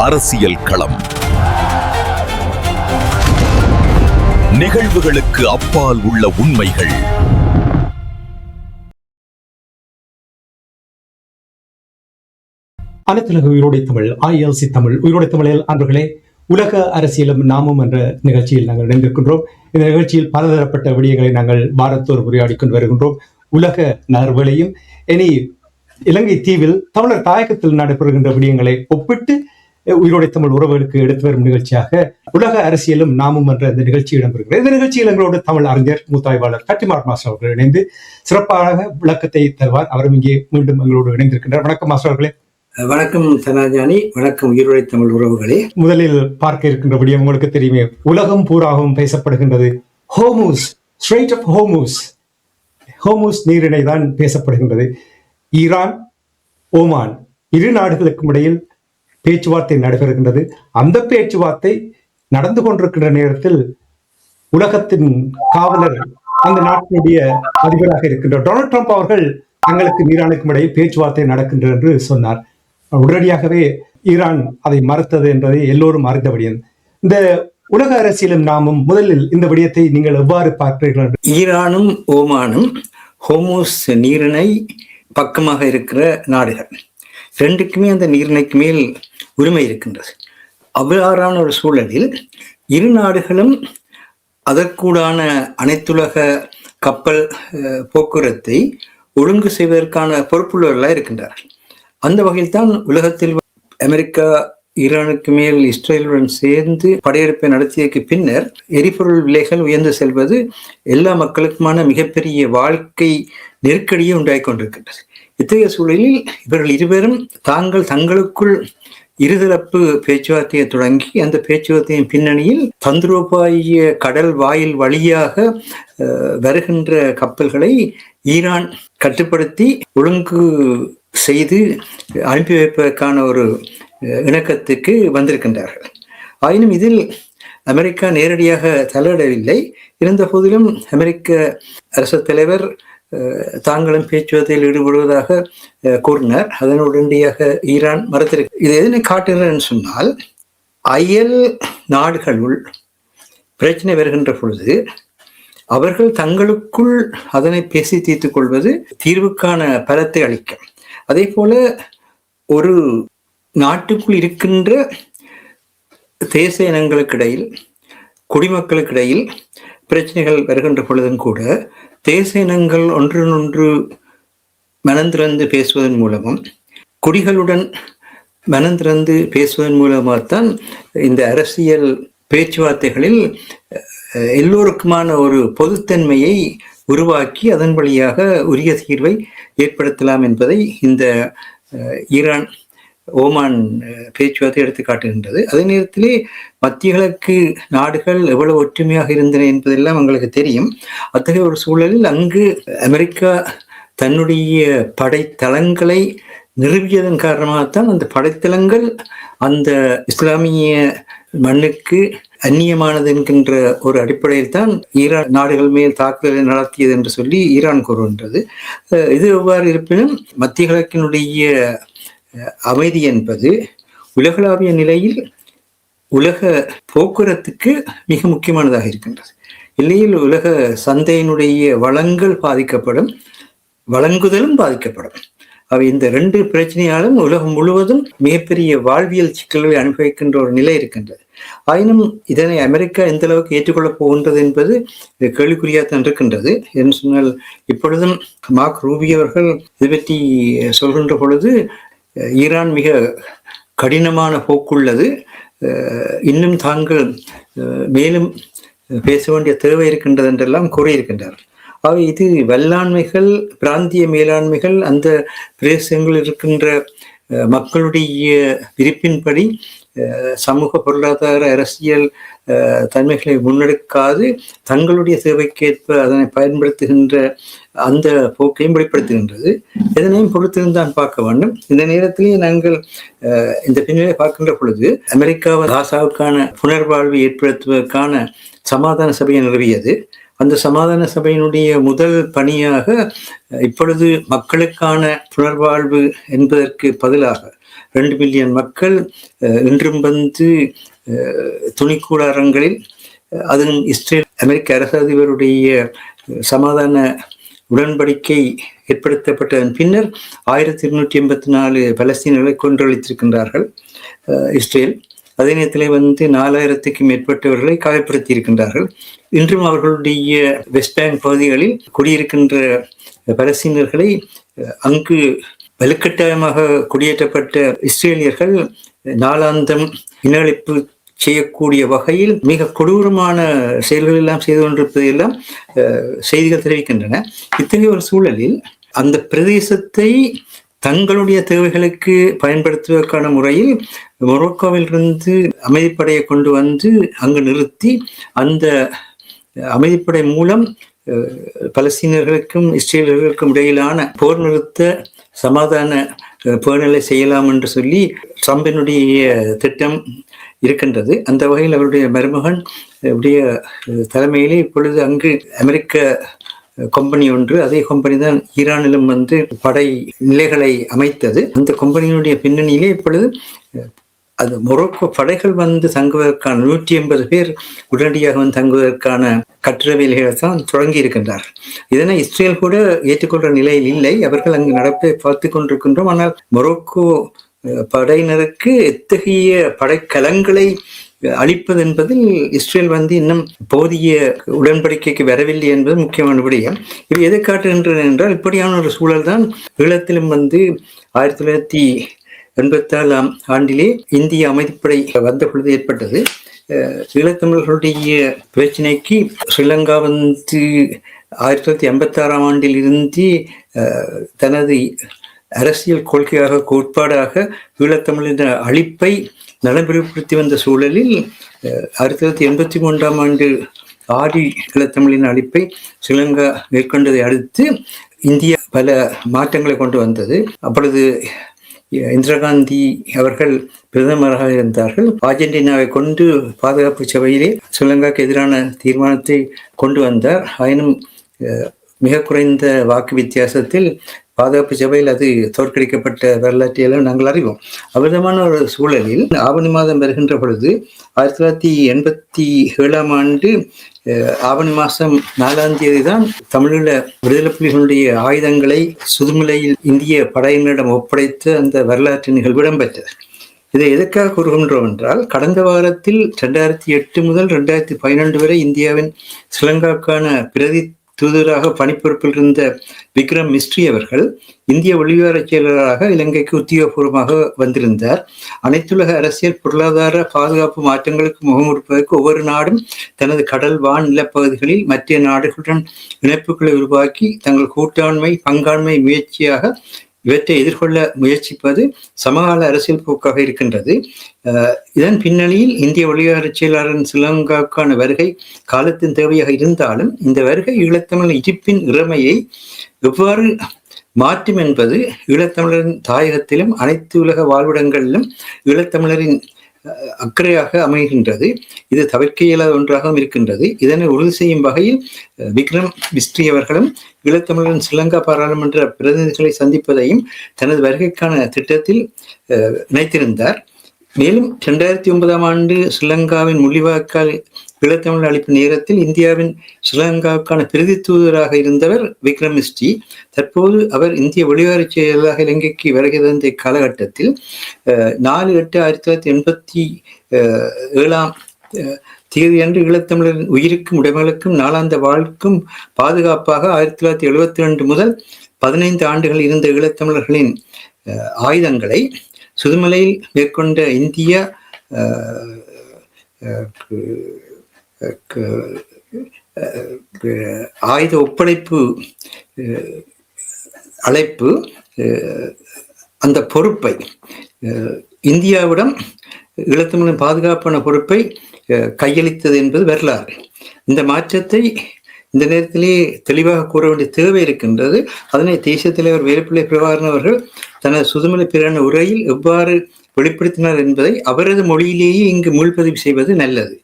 அரசியல் களம். நிகழ்வுகளுக்கு அப்பால் உள்ள உண்மைகள். அனைத்துலக உயிரோடை தமிழ், ILC தமிழ் உயிரோடை தமிழில் அன்பர்களே, உலக அரசியலும் நாமும் என்ற நிகழ்ச்சியில் நாங்கள் இணைந்திருக்கின்றோம். இந்த நிகழ்ச்சியில் பலதரப்பட்ட விடயங்களை நாங்கள் பாரத்தோர் உரையாடி கொண்டு வருகின்றோம். உலக நகர்வுகளையும் இனி இலங்கை தீவில் தமிழர் தாயகத்தில் நடைபெறுகின்ற விடயங்களை ஒப்பிட்டு உயிரோடை தமிழ் உறவுகளுக்கு எடுத்து வரும் நிகழ்ச்சியாக உலக அரசியலும் நாமும் என்ற இந்த நிகழ்ச்சி இடம்பெறுகிறது. இந்த நிகழ்ச்சியில் எங்களோடு தமிழ் அறிஞர் மூத்தாய்வாளர் கட்டிமார் மாஸ்டர் அவர்கள் இணைந்து சிறப்பாக விளக்கத்தை தருவார். அவரும் இங்கே மீண்டும் எங்களோடு இணைந்திருக்கின்றார். வணக்கம் மாஸ்டர் அவர்களே. வணக்கம் தனாஜானி. வணக்கம் உயிரோடை தமிழ் உறவுகளே. முதலில் பார்க்க இருக்கின்ற விடயம் உங்களுக்கு தெரியுமே, உலகம் பூராகவும் பேசப்படுகின்றது Hormuz, strait of Hormuz, Hormuz நீரிணை தான் பேசப்படுகின்றது. ஈரான், ஓமான் இரு நாடுகளுக்கும் இடையில் பேச்சுவார்த்தை நடைபெறுகின்றது. அந்த பேச்சுவார்த்தை நடந்து கொண்டிருக்கின்ற நேரத்தில் உலகத்தின் காவலர், அந்த நாட்டினுடைய அதிபராக இருக்கின்ற டொனால்ட் ட்ரம்ப் அவர்கள் தங்களுக்கு ஈரானுக்கும் இடையில் பேச்சுவார்த்தை நடக்கின்றது என்று சொன்னார். உடனடியாகவே ஈரான் அதை மறுத்தது என்பதை எல்லோரும் அறிந்தபடியும். இந்த உலக அரசியலும் நாமும் முதலில் இந்த விடயத்தை நீங்கள் எவ்வாறு பார்க்கிறீர்கள்? ஈரானும் ஓமானும் ஹோர்முஸ் நீரிணை பக்கமாக இருக்கிற நாடுகள், ரெண்டுக்குமே அந்த நீரிணைக்கு மேல் உரிமை இருக்கின்றது. அவ்வாறான ஒரு சூழலில் இரு நாடுகளும் அதற்கூடான அனைத்துலக கப்பல் போக்குவரத்தை ஒழுங்கு செய்வதற்கான பொறுப்புள்ளவர்களாக இருக்கின்றார்கள். அந்த வகையில் தான் உலகத்தில் அமெரிக்கா ஈரானுக்கு மேல் இஸ்ரேலுடன் சேர்ந்து படையெடுப்பை நடத்தியதற்கு பின்னர் எரிபொருள் விலைகள் உயர்ந்து செல்வது எல்லா மக்களுக்குமான மிகப்பெரிய வாழ்க்கை நெருக்கடியை உண்டாகி கொண்டிருக்கின்றது. இத்தகைய சூழலில் இவர்கள் இருவரும் தங்களுக்குள் இருதரப்பு பேச்சுவார்த்தையை தொடங்கி அந்த பேச்சுவார்த்தையின் பின்னணியில் தந்திரோபாய கடல் வாயில் வழியாக வருகின்ற கப்பல்களை ஈரான் கட்டுப்படுத்தி ஒழுங்கு செய்து அனுப்பி வைப்பதற்கான ஒரு இணக்கத்துக்கு வந்திருக்கின்றார்கள். ஆயினும் இதில் அமெரிக்கா நேரடியாக தலையிடவில்லை. இருந்த போதிலும் அமெரிக்க அரசு தலைவர் தாங்களும் பேச்சுவார்த்தையில் ஈடுபடுவதாக கூறினார். அதனுடனடியாக ஈரான் மறுத்திருக்கு. இது எதனை காட்டுகிறேன்னு சொன்னால், அயல் நாடுகளுள் பிரச்சனை வருகின்ற பொழுது அவர்கள் தங்களுக்குள் அதனை பேசி தீர்த்துக் கொள்வது தீர்வுக்கான பலத்தை அளிக்கும். அதே போல ஒரு நாட்டுக்குள் இருக்கின்ற தேச இனங்களுக்கிடையில், குடிமக்களுக்கிடையில் பிரச்சனைகள் வருகின்ற பொழுதும் கூட தேச இனங்கள் ஒன்றொன்று மனந்திறந்து பேசுவதன் மூலமும் குடிகளுடன் மனந்திறந்து பேசுவதன் மூலமாகத்தான் இந்த அரசியல் பேச்சுவார்த்தைகளில் எல்லோருக்குமான ஒரு பொதுத்தன்மையை உருவாக்கி அதன் வழியாக உரிய தீர்வை ஏற்படுத்தலாம் என்பதை இந்த ஈரான் ஓமான் பேச்சுவார்த்தை எடுத்து காட்டுகின்றது. அதே நேரத்திலே மத்திய கிழக்கு நாடுகள் எவ்வளவு ஒற்றுமையாக இருந்தன என்பதெல்லாம் உங்களுக்கு தெரியும். அத்தகைய ஒரு சூழலில் அங்கு அமெரிக்கா தன்னுடைய படைத்தளங்களை நிறுவியதன் காரணமாகத்தான் அந்த படைத்தளங்கள் அந்த இஸ்லாமிய மண்ணுக்கு அந்நியமானது என்கின்ற ஒரு அடிப்படையில் தான் ஈரான் நாடுகள் மேல் தாக்குதலை நடத்தியது என்று சொல்லி ஈரான் கூறுகின்றது. இது எவ்வாறு இருப்பினும் மத்திய கிழக்கினுடைய அமைதி என்பது உலகளாவிய நிலையில் உலக போக்குவரத்துக்கு மிக முக்கியமானதாக இருக்கின்றது. இல்லையில் உலக சந்தையினுடைய வளங்கள் பாதிக்கப்படும், வழங்குதலும் பாதிக்கப்படும். அவை இந்த ரெண்டு பிரச்சனையாலும் உலகம் முழுவதும் மிகப்பெரிய வாழ்வியல் சிக்கல்களை அனுபவிக்கின்ற ஒரு நிலை இருக்கின்றது. ஆயினும் இதனை அமெரிக்கா எந்த அளவுக்கு ஏற்றுக்கொள்ளப் போகின்றது என்பது கேள்விக்குறியாகத்தான் இருக்கின்றது. என்று சொன்னால், இப்பொழுதும் மார்க் ரூபியோ அவர்கள் இது பற்றி சொல்கின்ற பொழுது ஈரான் மிக கடினமான போக்குள்ளது, இன்னும் தாங்கள் மேலும் பேச வேண்டிய தேவை இருக்கின்றது என்றெல்லாம் கூறியிருக்கின்றார்கள். ஆக இது வல்லாண்மைகள், பிராந்திய மேலாண்மைகள், அந்த பிரதேசங்களில் இருக்கின்ற மக்களுடைய விருப்பின்படி சமூக பொருளாதார அரசியல் தன்மைகளை முன்னெடுக்காது தங்களுடைய தேவைக்கேற்ப அதனை பயன்படுத்துகின்ற அந்த போக்கையும் வெளிப்படுத்துகின்றது. இதனையும் பொறுத்திருந்தான் பார்க்க வேண்டும். இந்த நேரத்திலேயே நாங்கள் இந்த பின்னணியை பார்க்கின்ற பொழுது அமெரிக்காவை காசாவுக்கான புனர்வாழ்வு ஏற்படுத்துவதற்கான சமாதான சபையை நிறுவியது. அந்த சமாதான சபையினுடைய முதல் பணியாக இப்பொழுது மக்களுக்கான புனர்வாழ்வு என்பதற்கு பதிலாக 2 மில்லியன் மக்கள் இன்றும் வந்து துணிக்கூடாரங்களில், அதுவும் இஸ்ரேல் அமெரிக்க அரசு அதிபருடைய சமாதான உடன்படிக்கை ஏற்படுத்தப்பட்டதன் பின்னர் 1284 பலஸ்தீனர்களை கொன்றளித்திருக்கின்றார்கள் இஸ்ரேல். அதே நேரத்தில் வந்து 4000க்கும் மேற்பட்டவர்களை காயப்படுத்தி இருக்கின்றார்கள். இன்றும் அவர்களுடைய வெஸ்ட் பேங்க் பகுதிகளில் குடியிருக்கின்ற பலஸ்தீனர்களை அங்கு வலுக்கட்டாயமாக குடியேற்றப்பட்ட இஸ்ரேலியர்கள் நாளாந்தம் இனஅழிப்பு செய்யக்கூடிய வகையில் மிக கொடூரமான செயல்கள் எல்லாம் செய்து கொண்டிருப்பதையெல்லாம் செய்திகள் தெரிவிக்கின்றன. இத்தகைய ஒரு சூழலில் அந்த பிரதேசத்தை தங்களுடைய தேவைகளுக்கு பயன்படுத்துவதற்கான முறையில் மொரோக்கோவிலிருந்து அமைதிப்படையை கொண்டு வந்து அங்கு நிறுத்தி அந்த அமைதிப்படை மூலம் பலஸ்தீனர்களுக்கும் இஸ்ரேலர்களுக்கும் இடையிலான போர் நிறுத்த சமாதான பேணலை செய்யலாம் என்று சொல்லி ட்ரம்பினுடைய திட்டம் இருக்கின்றது. அந்த வகையில் அவருடைய மருமகன் உடைய தலைமையிலே இப்பொழுது அங்கு அமெரிக்க கம்பெனி ஒன்று, அதே கம்பெனி தான் ஈரானிலும் வந்து படை நிலைகளை அமைத்தது. அந்த கம்பெனியினுடைய பின்னணியிலே இப்பொழுது அது மொரோக்கோ படைகள் வந்து தங்குவதற்கான 180 பேர் உடனடியாக வந்து தங்குவதற்கான கட்டிட வேலைகளை தான் தொடங்கி இருக்கின்றார். இதனை இஸ்ரேல் கூட ஏற்றுக்கொள்ற நிலையில் இல்லை. அவர்கள் அங்கு நடப்பை பார்த்து கொண்டிருக்கின்றோம். ஆனால் மொரோக்கோ படையினருக்கு எத்தகைய படைக்கலங்களை அளிப்பது என்பதில் இஸ்ரேல் வந்து இன்னும் போதிய உடன்படிக்கைக்கு வரவில்லை என்பது முக்கியமான விடயம். இது எதை காட்டுகின்றது என்றால், இப்படியான ஒரு சூழல் தான் ஈழத்திலும் வந்து 1987 ஆண்டிலே இந்திய அமைதிப்படை வந்த பொழுது ஏற்பட்டது. ஈழத்தமிழர்களுடைய பிரச்சினைக்கு ஸ்ரீலங்கா வந்து 1956 ஆண்டில் இருந்து தனது அரசியல் கொள்கையாக கோட்பாடாக ஈழத்தமிழின் அழிப்பை நடைமுறைப்படுத்தி வந்த சூழலில் 1983 ஆண்டு ஆடி ஈழத்தமிழின் அழிப்பை ஸ்ரீலங்கா மேற்கொண்டதை அடுத்து இந்தியா பல மாற்றங்களை கொண்டு வந்தது. அப்பொழுது இந்திரா காந்தி அவர்கள் பிரதமராக இருந்தார்கள். அர்ஜென்டினாவை கொண்டு பாதுகாப்பு சபையிலே ஸ்ரீலங்காவுக்கு எதிரான தீர்மானத்தை கொண்டு வந்தார். ஆயினும் மிக குறைந்த வாக்கு வித்தியாசத்தில் பாதுகாப்பு சபையில் அது தோற்கடிக்கப்பட்ட வரலாற்றையெல்லாம் நாங்கள் அறிவோம். அவ்விதமான ஒரு சூழலில் ஆவணி மாதம் வருகின்ற பொழுது 1987 ஆண்டு ஆவணி மாதம் 4ஆம் தேதி தான் தமிழீழ விடுதலை புலிகளுடைய ஆயுதங்களை சுதுமலையில் இந்திய படையினரிடம் ஒப்படைத்து அந்த வரலாற்று நிகழ்வு இடம்பெற்றது. இதை எதற்காக கூறுகின்றோம் என்றால், கடந்த வாரத்தில் 2008 முதல் 2012 வரை இந்தியாவின் ஸ்ரீலங்காவுக்கான பிரதி தூதராக பணிப்பொறுப்பில் இருந்த விக்ரம் மிஸ்ரி அவர்கள் இந்திய வெளிவார செயலராக இலங்கைக்கு உத்தியோகபூர்வமாக வந்திருந்தார். அனைத்துலக அரசியல், பொருளாதார, பாதுகாப்பு மாற்றங்களுக்கு முகம் கொடுப்பதற்கு ஒவ்வொரு நாடும் தனது கடல், வான், நிலப்பகுதிகளில் மற்ற நாடுகளுடன் இணைப்புகளை உருவாக்கி தங்கள் கூட்டாண்மை, பங்காண்மை முயற்சியாக இவற்றை எதிர்கொள்ள முயற்சிப்பது சமகால அரசியல் போக்காக இருக்கின்றது. இதன் பின்னணியில் இந்திய வெளிவார செயலாளரின் ஸ்ரீலங்காவுக்கான வருகை காலத்தின் தேவையாக இருந்தாலும், இந்த வருகை ஈழத்தமிழ் இருப்பின் இறமையை எவ்வாறு மாற்றும் என்பது ஈழத்தமிழரின் தாயகத்திலும் அனைத்து உலக வாழ்விடங்களிலும் ஈழத்தமிழரின் அக்கறையாக அமைகின்றது. இது தவிர்க்க இயலாத ஒன்றாகவும் இருக்கின்றது. இதனை உறுதி செய்யும் வகையில் விக்ரம் மிஸ்ரி அவர்களும் ஈழத்தமிழரின் ஸ்ரீலங்கா பாராளுமன்ற பிரதிநிதிகளை சந்திப்பதையும் தனது வருகைக்கான திட்டத்தில் இணைத்திருந்தார். மேலும் 2009 ஆண்டு ஸ்ரீலங்காவின் முள்ளிவாய்க்கால் ஈழத்தமிழ் அளிப்பு நேரத்தில் இந்தியாவின் ஸ்ரீலங்காவுக்கான பிரதி தூதராக இருந்தவர் விக்ரம் மிஸ்ரி. தற்போது அவர் இந்திய வெளிவார செயலராக இலங்கைக்கு வருகை தந்த காலகட்டத்தில் 4/8/1987 தேதியன்று ஈழத்தமிழரின் உயிருக்கும் உடைமைகளுக்கும் நாளாந்த வாழ்க்கும் பாதுகாப்பாக 1972 முதல் 15 ஆண்டுகள் இருந்த ஈழத்தமிழர்களின் ஆயுதங்களை சுதுமலையில் மேற்கொண்ட இந்தியா ஆயுத ஒப்படைப்பு அழைப்பு, அந்த பொறுப்பை இந்தியாவிடம் ஈழத்தமிழின் பாதுகாப்பான பொறுப்பை கையளித்தது என்பது வரலாறு. இந்த மாற்றத்தை இந்த நேரத்திலே தெளிவாக கூற வேண்டிய தேவை இருக்கின்றது. அதனை தேசிய தலைவர் வேலுப்பிள்ளை பிரபாகரன் அவர்கள் தனது சுதுமலை பிரகடன உரையில் எவ்வாறு வெளிப்படுத்தினார் என்பதை அவரது மொழியிலேயே இங்கு மீள்பதிவு செய்வது நல்லது.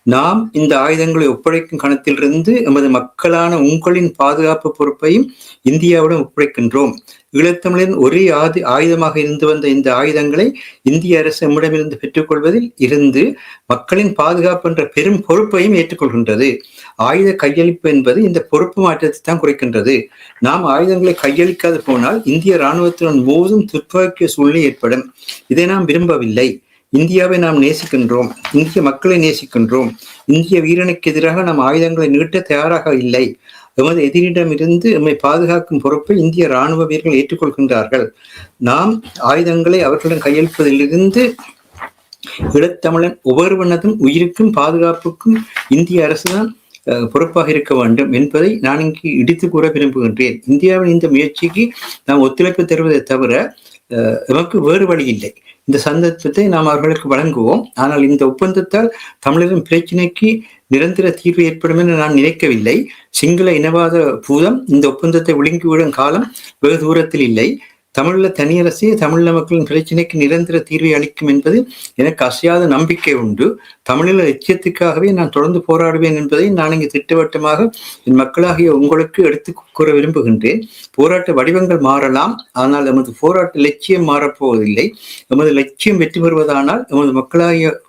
நாம் இந்த ஆயுதங்களை ஒப்படைக்கும் கணத்திலிருந்து எமது மக்களான உங்களின் பாதுகாப்பு பொறுப்பையும் இந்தியாவுடன் ஒப்படைக்கின்றோம். ஈழத்தமிழரின் ஒரே ஆயுதமாக இருந்து வந்த இந்த ஆயுதங்களை இந்திய அரசு நம்மிடமிருந்து பெற்றுக்கொள்வதில் இருந்து மக்களின் பாதுகாப்பு என்ற பெரும் பொறுப்பையும் ஏற்றுக்கொள்கின்றது. ஆயுத கையளிப்பு என்பது இந்த பொறுப்பு மாற்றத்தை தான் குறைக்கின்றது. நாம் ஆயுதங்களை கையளிக்காது போனால் இந்திய இராணுவத்துடன் மோதும் துப்பாக்கிய சூழ்நிலை ஏற்படும். இதை நாம் விரும்பவில்லை. இந்தியாவை நாம் நேசிக்கின்றோம், இந்திய மக்களை நேசிக்கின்றோம். இந்திய வீரனுக்கு எதிராக நாம் ஆயுதங்களை நீட்ட தயாராக இல்லை. எமது எதிரிடமிருந்து எம்மை பாதுகாக்கும் பொறுப்பை இந்திய இராணுவ வீரர்கள் ஏற்றுக்கொள்கின்றார்கள். நாம் ஆயுதங்களை அவர்களிடம் கையளிப்பதிலிருந்து ஈழத்தமிழன் ஒவ்வொருவனதும் உயிருக்கும் பாதுகாப்புக்கும் இந்திய அரசுதான் பொறுப்பாக இருக்க வேண்டும் என்பதை நான் இங்கு இடித்து கூற விரும்புகின்றேன். இந்தியாவின் இந்த முயற்சிக்கு நாம் ஒத்துழைப்பு தருவதை தவிர நமக்கு வேறு வழி இல்லை. இந்த சந்தர்ப்பத்தை நாம் அவர்களுக்கு வழங்குவோம். ஆனால் இந்த ஒப்பந்தத்தால் தமிழரின் பிரச்சினைக்கு நிரந்தர தீர்வு ஏற்படும் என்று நான் நினைக்கவில்லை. சிங்கள இனவாத பூதம் இந்த ஒப்பந்தத்தை விழுங்கிவிடும் காலம் வெகு தூரத்தில் இல்லை. தமிழீழ தனியரசே தமிழீழ மக்களின் பிரச்சனைக்கு நிரந்தர தீர்வை அளிக்கும் என்பது எனக்கு அசையாத நம்பிக்கை உண்டு. தமிழீழ லட்சியத்துக்காகவே நான் தொடர்ந்து போராடுவேன் என்பதை நான் இங்கு திட்டவட்டமாக என் மக்களாகிய உங்களுக்கு எடுத்து கூற விரும்புகின்றேன். போராட்ட வடிவங்கள் மாறலாம், ஆனால் எமது போராட்ட லட்சியம் மாறப்போவதில்லை. எமது லட்சியம் வெற்றி பெறுவதானால் எமது மக்களாகிய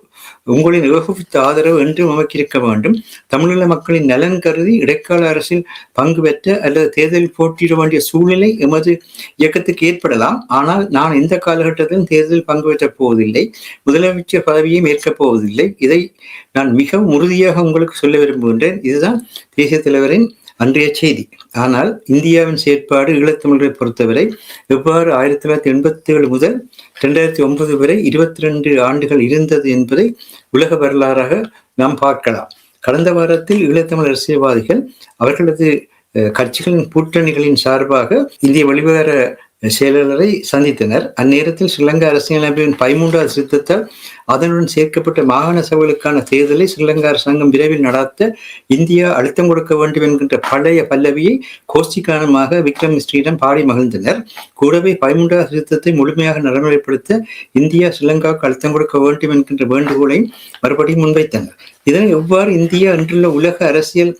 உங்களின் ஏகோபித்த ஆதரவு என்றும் நமக்கு இருக்க வேண்டும். தமிழீழ மக்களின் நலன் கருதி இடைக்கால அரசில் பங்கு பெற்ற அல்லது தேர்தலில் போட்டியிட வேண்டிய சூழ்நிலை எமது இயக்கத்துக்கு ஏற்படலாம். ஆனால் நான் எந்த காலகட்டத்திலும் தேர்தலில் பங்கு பெற்றப் போவதில்லை, முதலமைச்சர் பதவியையும் ஏற்கப் போவதில்லை. இதை நான் மிகவும் உறுதியாக உங்களுக்கு சொல்ல விரும்புகின்றேன். இதுதான் தேசிய தலைவரின் அன்றைய செய்தி. ஆனால் இந்தியாவின் செயற்பாடு ஈழத்தமிழரை பொறுத்தவரை எவ்வாறு 1987 முதல் 2009 வரை 22 ஆண்டுகள் இருந்தது என்பதை உலக வரலாறாக நாம் பார்க்கலாம். கடந்த வாரத்தில் ஈழத்தமிழ் அரசியல்வாதிகள் அவர்களது கட்சிகளின் கூட்டணிகளின் சார்பாக இந்திய வெளிவிவகார செயலாளரை சந்தித்தனர். அந்நேரத்தில் ஸ்ரீலங்கா அரசியலமைப்பின் 13வது திருத்தத்தால் அதனுடன் சேர்க்கப்பட்ட மாகாண சபைகளுக்கான தேர்தலை ஸ்ரீலங்கா அரசாங்கம் விரைவில் நடத்த இந்தியா அழுத்தம் கொடுக்க வேண்டும் என்கின்ற பழைய பல்லவியை கோஷ்டிகானமாக விக்ரம் மிஸ்ரியிடம் பாடி மகிழ்ந்தனர். கூடவே 13வது திருத்தத்தை முழுமையாக நடைமுறைப்படுத்த இந்தியா ஸ்ரீலங்காவுக்கு அழுத்தம் கொடுக்க வேண்டும் என்கின்ற வேண்டுகோளையும் மறுபடியும் முன்வைத்தனர். இதனை எவ்வாறு இந்தியா இன்றுள்ள உலக அரசியல்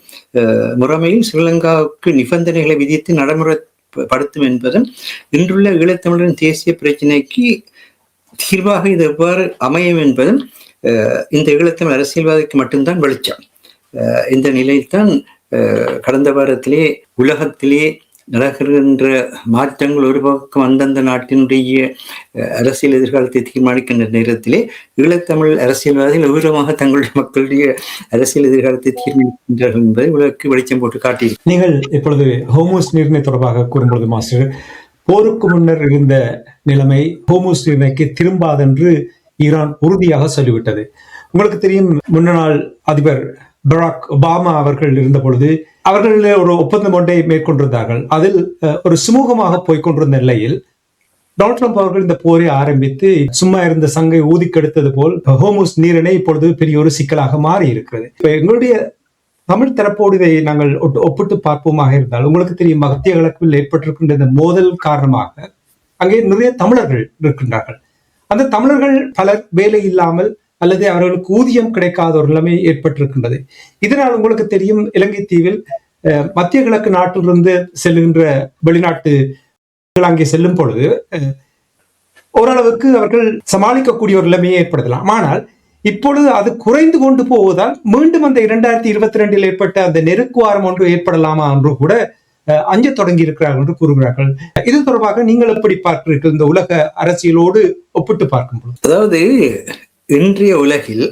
முறைமையில் ஸ்ரீலங்காவுக்கு நிபந்தனைகளை விதித்து நடைமுறைப்படுத்தும் என்பதும் இன்றுள்ள ஈழத்தமிழரின் தேசிய பிரச்சினைக்கு தீர்வாக இது எவ்வாறு அமையும் என்பதும் இந்த ஈழத்தமிழ் அரசியல்வாதிக்கு மட்டும்தான் வெளிச்சம். இந்த நிலையில்தான் கடந்த வாரத்திலே உலகத்திலே நடக்கின்ற மாற்றங்கள் ஒரு பக்கம் அந்தந்த நாட்டினுடைய அரசியல் எதிர்காலத்தை தீர்மானிக்கின்ற நேரத்திலே ஈழத்தமிழ் அரசியல்வாதிகள் விவரமாக தங்களுடைய மக்களுடைய அரசியல் எதிர்காலத்தை தீர்மானிக்கின்றார்கள் என்பதை உலகிற்கு வெளிச்சம் போட்டு காட்டி. நீங்கள் இப்பொழுது ஹோமூஸ் நீரிணை தொடர்பாக கூறும்பொழுது மாஸ்டர், போருக்கு முன்னர் இருந்த நிலைமை ஹோமூஸ் நீரிணைக்கு திரும்பாதென்று ஈரான் உறுதியாக சொல்லிவிட்டது. உங்களுக்கு தெரியும், முன்னாள் அதிபர் பராக் ஒபாமா அவர்கள் இருந்த பொழுது அவர்கள் ஒரு ஒப்பந்தம் ஒன்றை மேற்கொண்டிருந்தார்கள். அதில் ஒரு சுமூகமாக போய்கொண்டிருந்த நிலையில் டொனால்ட் ட்ரம்ப் அவர்கள் இந்த போரை ஆரம்பித்து சும்மா இருந்த சங்கை ஊதிக்கெடுத்தது போல் ஹோமூஸ் நீரிணை இப்பொழுது பெரிய ஒரு சிக்கலாக மாறி இருக்கிறது. இப்ப எங்களுடைய தமிழ் தரப்போடு இதை நாங்கள் ஒப்பிட்டு பார்ப்போமாக இருந்தால், உங்களுக்கு தெரியும், மத்திய கிழக்கில் ஏற்பட்டிருக்கின்ற இந்த மோதல் காரணமாக அங்கே நிறைய தமிழர்கள் இருக்கின்றார்கள். அந்த தமிழர்கள் பலர் வேலை இல்லாமல் அல்லது அவர்களுக்கு ஊதியம் கிடைக்காத ஒரு நிலைமை ஏற்பட்டிருக்கின்றது. இதனால் உங்களுக்கு தெரியும், இலங்கை தீவில் மத்திய கிழக்கு நாட்டிலிருந்து செல்லுகின்ற வெளிநாட்டு அங்கே செல்லும் பொழுது ஓரளவுக்கு அவர்கள் சமாளிக்கக்கூடிய ஒரு நிலைமையை ஏற்படுத்தலாம். ஆனால் இப்பொழுது அது குறைந்து கொண்டு போவதால் மீண்டும் அந்த 2022 ஏற்பட்ட அந்த நெருக்குவாரம் ஒன்று ஏற்படலாமா என்று கூட அஞ்ச தொடங்கி இருக்கிறார்கள் என்று கூறுகிறார்கள். இது தொடர்பாக நீங்கள் எப்படி பார்க்கிறீர்கள் இந்த உலக அரசியலோடு ஒப்பிட்டு பார்க்கும் பொழுது? அதாவது இன்றைய உலகில்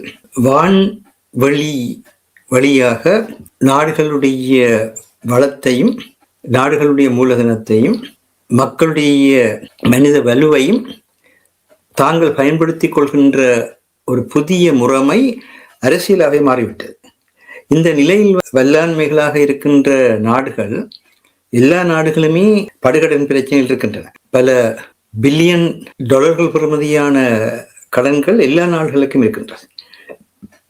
வான்வழி வழியாக நாடுகளுடைய வளத்தையும் நாடுகளுடைய மூலதனத்தையும் மக்களுடைய மனித வலுவையும் தாங்கள் பயன்படுத்திக் கொள்கின்ற ஒரு புதிய முறைமை அரசியலாகவே மாறிவிட்டது. இந்த நிலையில் வல்லாண்மைகளாக இருக்கின்ற நாடுகள், எல்லா நாடுகளுமே படுகடன் பிரச்சனையில் இருக்கின்றன. பல பில்லியன் டாலர்கள் பெறுமதியான கடன்கள் எல்லா நாடுகளுக்கும் இருக்கின்றது.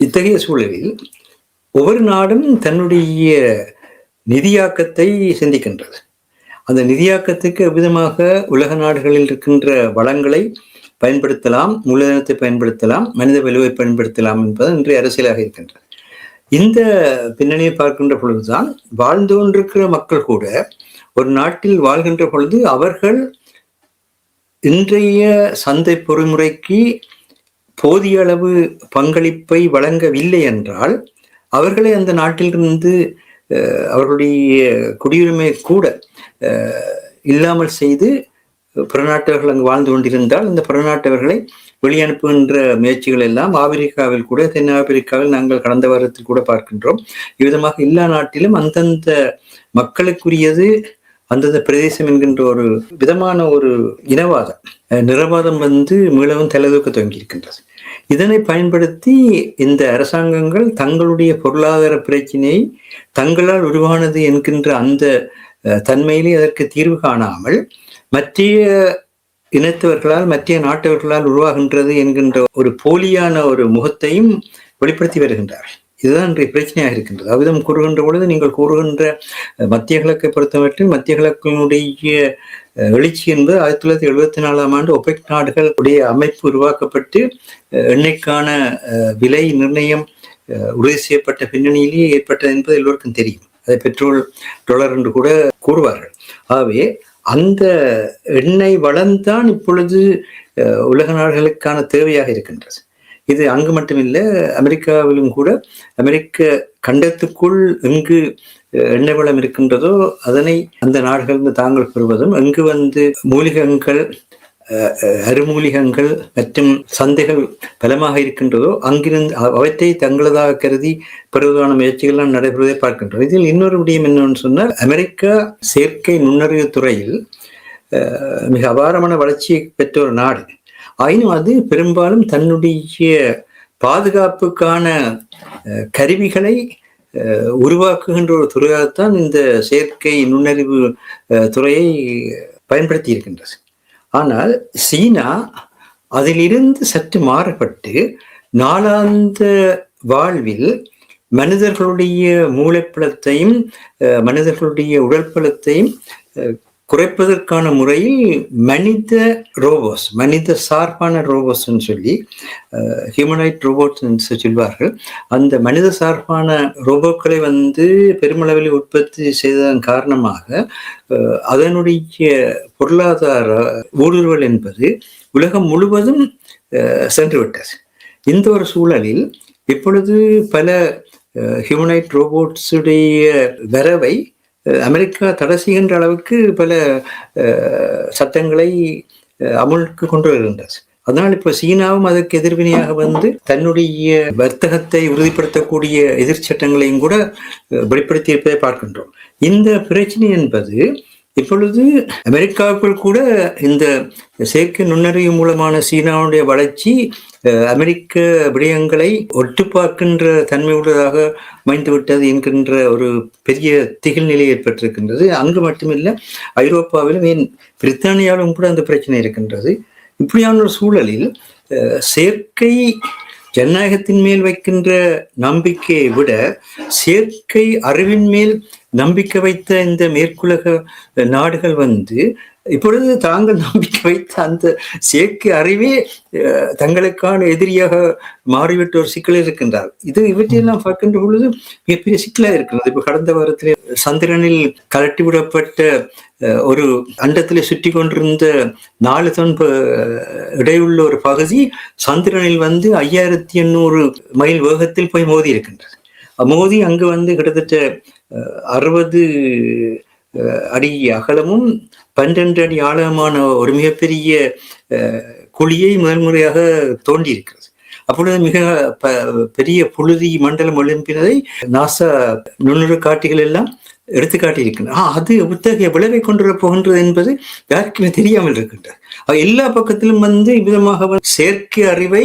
இத்தகைய சூழலில் ஒவ்வொரு நாடும் தன்னுடைய நிதியாக்கத்தை சிந்திக்கின்றது. அந்த நிதியாக்கத்துக்கு எவ்விதமாக உலக நாடுகளில் இருக்கின்ற வளங்களை பயன்படுத்தலாம், மூலதனத்தை பயன்படுத்தலாம், மனித வலுவை பயன்படுத்தலாம் என்பது இன்றைய அரசியலாக இருக்கின்றது. இந்த பின்னணியை பார்க்கின்ற பொழுதுதான் வாழ்ந்து கொண்டிருக்கிற மக்கள் கூட ஒரு நாட்டில் வாழ்கின்ற பொழுது அவர்கள் இன்றைய சந்தை பொறிமுறைக்கு போதிய அளவு பங்களிப்பை வழங்கவில்லை என்றால் அவர்களை அந்த நாட்டிலிருந்து அவர்களுடைய குடியுரிமை கூட இல்லாமல் செய்து புறநாட்டவர்கள் அங்கு வாழ்ந்து கொண்டிருந்தால் அந்த புறநாட்டவர்களை வெளியனுப்புகின்ற முயற்சிகள் எல்லாம் ஆப்பிரிக்காவில் கூட தென்னாப்பிரிக்காவில் நாங்கள் கடந்த வாரத்தில் கூட பார்க்கின்றோம். இவ்விதமாக எல்லா நாட்டிலும் அந்தந்த மக்களுக்குரியது அந்தந்த பிரதேசம் என்கின்ற ஒரு விதமான ஒரு இனவாதம் நிறவாதம் மீளவும் தலைதூக்க துவங்கி இருக்கின்றது. இதனை பயன்படுத்தி இந்த அரசாங்கங்கள் தங்களுடைய பொருளாதார பிரச்சினையை தங்களால் உருவானது என்கின்ற அந்த தன்மையிலே அதற்கு தீர்வு காணாமல் மற்ற இனத்தவர்களால் மற்ற நாட்டவர்களால் உருவாகின்றது என்கின்ற ஒரு போலியான ஒரு முகத்தையும் வெளிப்படுத்தி வருகின்றார்கள். இதுதான் இன்றைய பிரச்சனையாக இருக்கின்றது. அவ்விதம் கூறுகின்ற பொழுது நீங்கள் கூறுகின்ற மத்திய கிழக்கை பொறுத்தவற்றில் மத்திய கிழக்கினுடைய எழுச்சி என்பது 1974 ஒபெக் நாடுகளுடைய அமைப்பு உருவாக்கப்பட்டு எண்ணெய்க்கான விலை நிர்ணயம் உறுதி செய்யப்பட்ட பின்னணியிலேயே ஏற்பட்டது என்பது எல்லோருக்கும் தெரியும். அதை பெட்ரோல் டாலர் என்று கூட கூறுவார்கள். ஆகவே அந்த எண்ணெய் வளம்தான் இப்பொழுது உலக நாடுகளுக்கான தேவையாக இருக்கின்றது. இது அங்கு மட்டுமில்லை, அமெரிக்காவிலும் கூட அமெரிக்க கண்டத்துக்குள் எங்கு எண்ணெய் வளம் இருக்கின்றதோ அதனை அந்த நாடுகள் தாங்கள் பெறுவதும், எங்கு மூலிகங்கள் அருமூலிகங்கள் மற்றும் சந்தைகள் பலமாக இருக்கின்றதோ அங்கிருந்து அவற்றை தங்களதாக கருதி பெறுவதான முயற்சிகள் நடைபெறுவதை பார்க்கின்றோம். இதில் இன்னொரு விடயம் என்னன்னு சொன்னால், அமெரிக்கா செயற்கை நுண்ணறிவு துறையில் மிக அபாரமான வளர்ச்சியை பெற்ற ஒரு நாடு. ஆயினும் அது பெரும்பாலும் தன்னுடைய பாதுகாப்புக்கான கருவிகளை உருவாக்குகின்ற ஒரு துறையாகத்தான் இந்த செயற்கை நுண்ணறிவு துறையை பயன்படுத்தி இருக்கின்றது. ஆனால் சீனா அதிலிருந்து சற்று மாறுபட்டு நாளாந்த வாழ்வில் மனிதர்களுடைய மூளைப்பலத்தையும் மனிதர்களுடைய உடல் பலத்தையும் குறைப்பதற்கான முறையில் மனித சார்பான ரோபோஸ் சொல்லி ஹியூமனாய்ட் ரோபோட்ஸ் சொல்வார்கள். அந்த மனித சார்பான ரோபோக்களை பெருமளவில் உற்பத்தி செய்ததன் காரணமாக அதனுடைய பொருளாதார ஊடுருவல் என்பது உலகம் முழுவதும் சென்றுவிட்டது. இந்த ஒரு சூழலில் இப்பொழுது பல ஹியூமனாய்ட் ரோபோட்ஸுடைய வரவை அமெரிக்கா தடை செய்கின்ற அளவுக்கு பல சட்டங்களை அமுலுக்கு கொண்டு வருகின்றது. அதனால் இப்ப சீனாவும் அதற்கு எதிர்வினையாக தன்னுடைய வர்த்தகத்தை உறுதிப்படுத்தக்கூடிய எதிர் சட்டங்களையும் கூட வெளிப்படுத்தி இருப்பதை பார்க்கின்றோம். இந்த பிரச்சனை என்பது இப்பொழுது அமெரிக்காவுக்குள் கூட இந்த செயற்கை நுண்ணறிவு மூலமான சீனாவுடைய வளர்ச்சி அமெரிக்க விடயங்களை ஒட்டு பார்க்கின்ற தன்மை உள்ளதாக அமைந்துவிட்டது என்கின்ற ஒரு பெரிய திகில் நிலை ஏற்பட்டிருக்கின்றது. அங்கு மட்டுமில்லை, ஐரோப்பாவிலும் ஏன் பிரித்தானியாவிலும் கூட அந்த பிரச்சனை இருக்கின்றது. இப்படியான ஒரு சூழலில் செயற்கை ஜனநாயகத்தின் மேல் வைக்கின்ற நம்பிக்கையை விட செயற்கை அறிவின் மேல் நம்பிக்கை வைத்த இந்த மேற்குலக நாடுகள் இப்பொழுது தாங்கள் நம்பிக்கை வைத்த அந்த செயற்கை அறிவே தங்களுக்கான எதிரியாக மாறிவிட்ட ஒரு சிக்கல் இருக்கின்றார். இவற்றையெல்லாம் பார்க்கின்ற பொழுது மிகப்பெரிய சிக்கலாக இருக்கிறது. இப்ப கடந்த வாரத்திலே சந்திரனில் கலட்டி விடப்பட்ட ஒரு அண்டத்திலே சுற்றி கொண்டிருந்த 4 டன் இடையுள்ள ஒரு பகுதி சந்திரனில் 5800 மைல் வேகத்தில் போய் மோதி இருக்கின்றது. மோதி அங்கு கிட்டத்தட்ட 60 அடி அகலமும் 12 அடி ஆழமான ஒரு மிகப்பெரிய குழியை முதல் முறையாக தோண்டி இருக்கிறது. அப்பொழுது மிக பெரிய புழுதி மண்டலம் எழுப்பினதை நாசா நுண்ணுறு காட்டிகள் எல்லாம் எடுத்து காட்டியிருக்கின்றன. அது இத்தகைய விளைவை கொண்டு போகின்றது என்பது யாருக்குமே தெரியாமல் இருக்கின்றது. எல்லா பக்கத்திலும் இவ்விதமாக செயற்கை அறிவை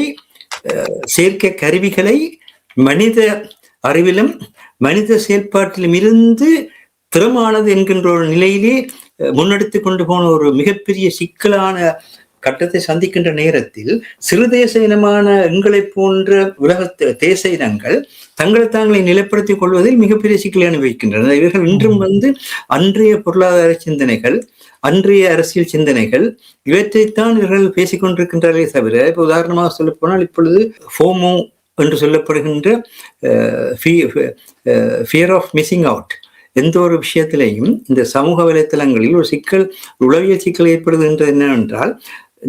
செயற்கை கருவிகளை மனித அறிவிலும் மனித செயல்பாட்டிலும் இருந்து திறமானது என்கின்ற ஒரு நிலையிலே முன்னெடுத்து கொண்டு போன ஒரு மிகப்பெரிய சிக்கலான கட்டத்தை சந்திக்கின்ற நேரத்தில் சிறு தேச இனமான எங்களை போன்ற உலக தேச இனங்கள் தங்களை நிலைப்படுத்திக் கொள்வதில் மிகப்பெரிய சிக்கலை அனுபவிக்கின்றன. இவர்கள் இன்றும் அன்றைய பொருளாதார சிந்தனைகள், அன்றைய அரசியல் சிந்தனைகள் இவற்றைத்தான் இவர்கள் பேசிக்கொண்டிருக்கின்றார்களே தவிர, இப்ப உதாரணமாக சொல்ல போனால் இப்பொழுது ஹோமோ என்று சொல்லப்படுகின்ற ஃபியர் ஆஃப் மிஸ்ஸிங் அவுட். எந்த ஒரு விஷயத்திலையும் இந்த சமூக வலைத்தளங்களில் ஒரு சிக்கல், உளவியல் சிக்கல் ஏற்படுகின்றது என்னவென்றால்,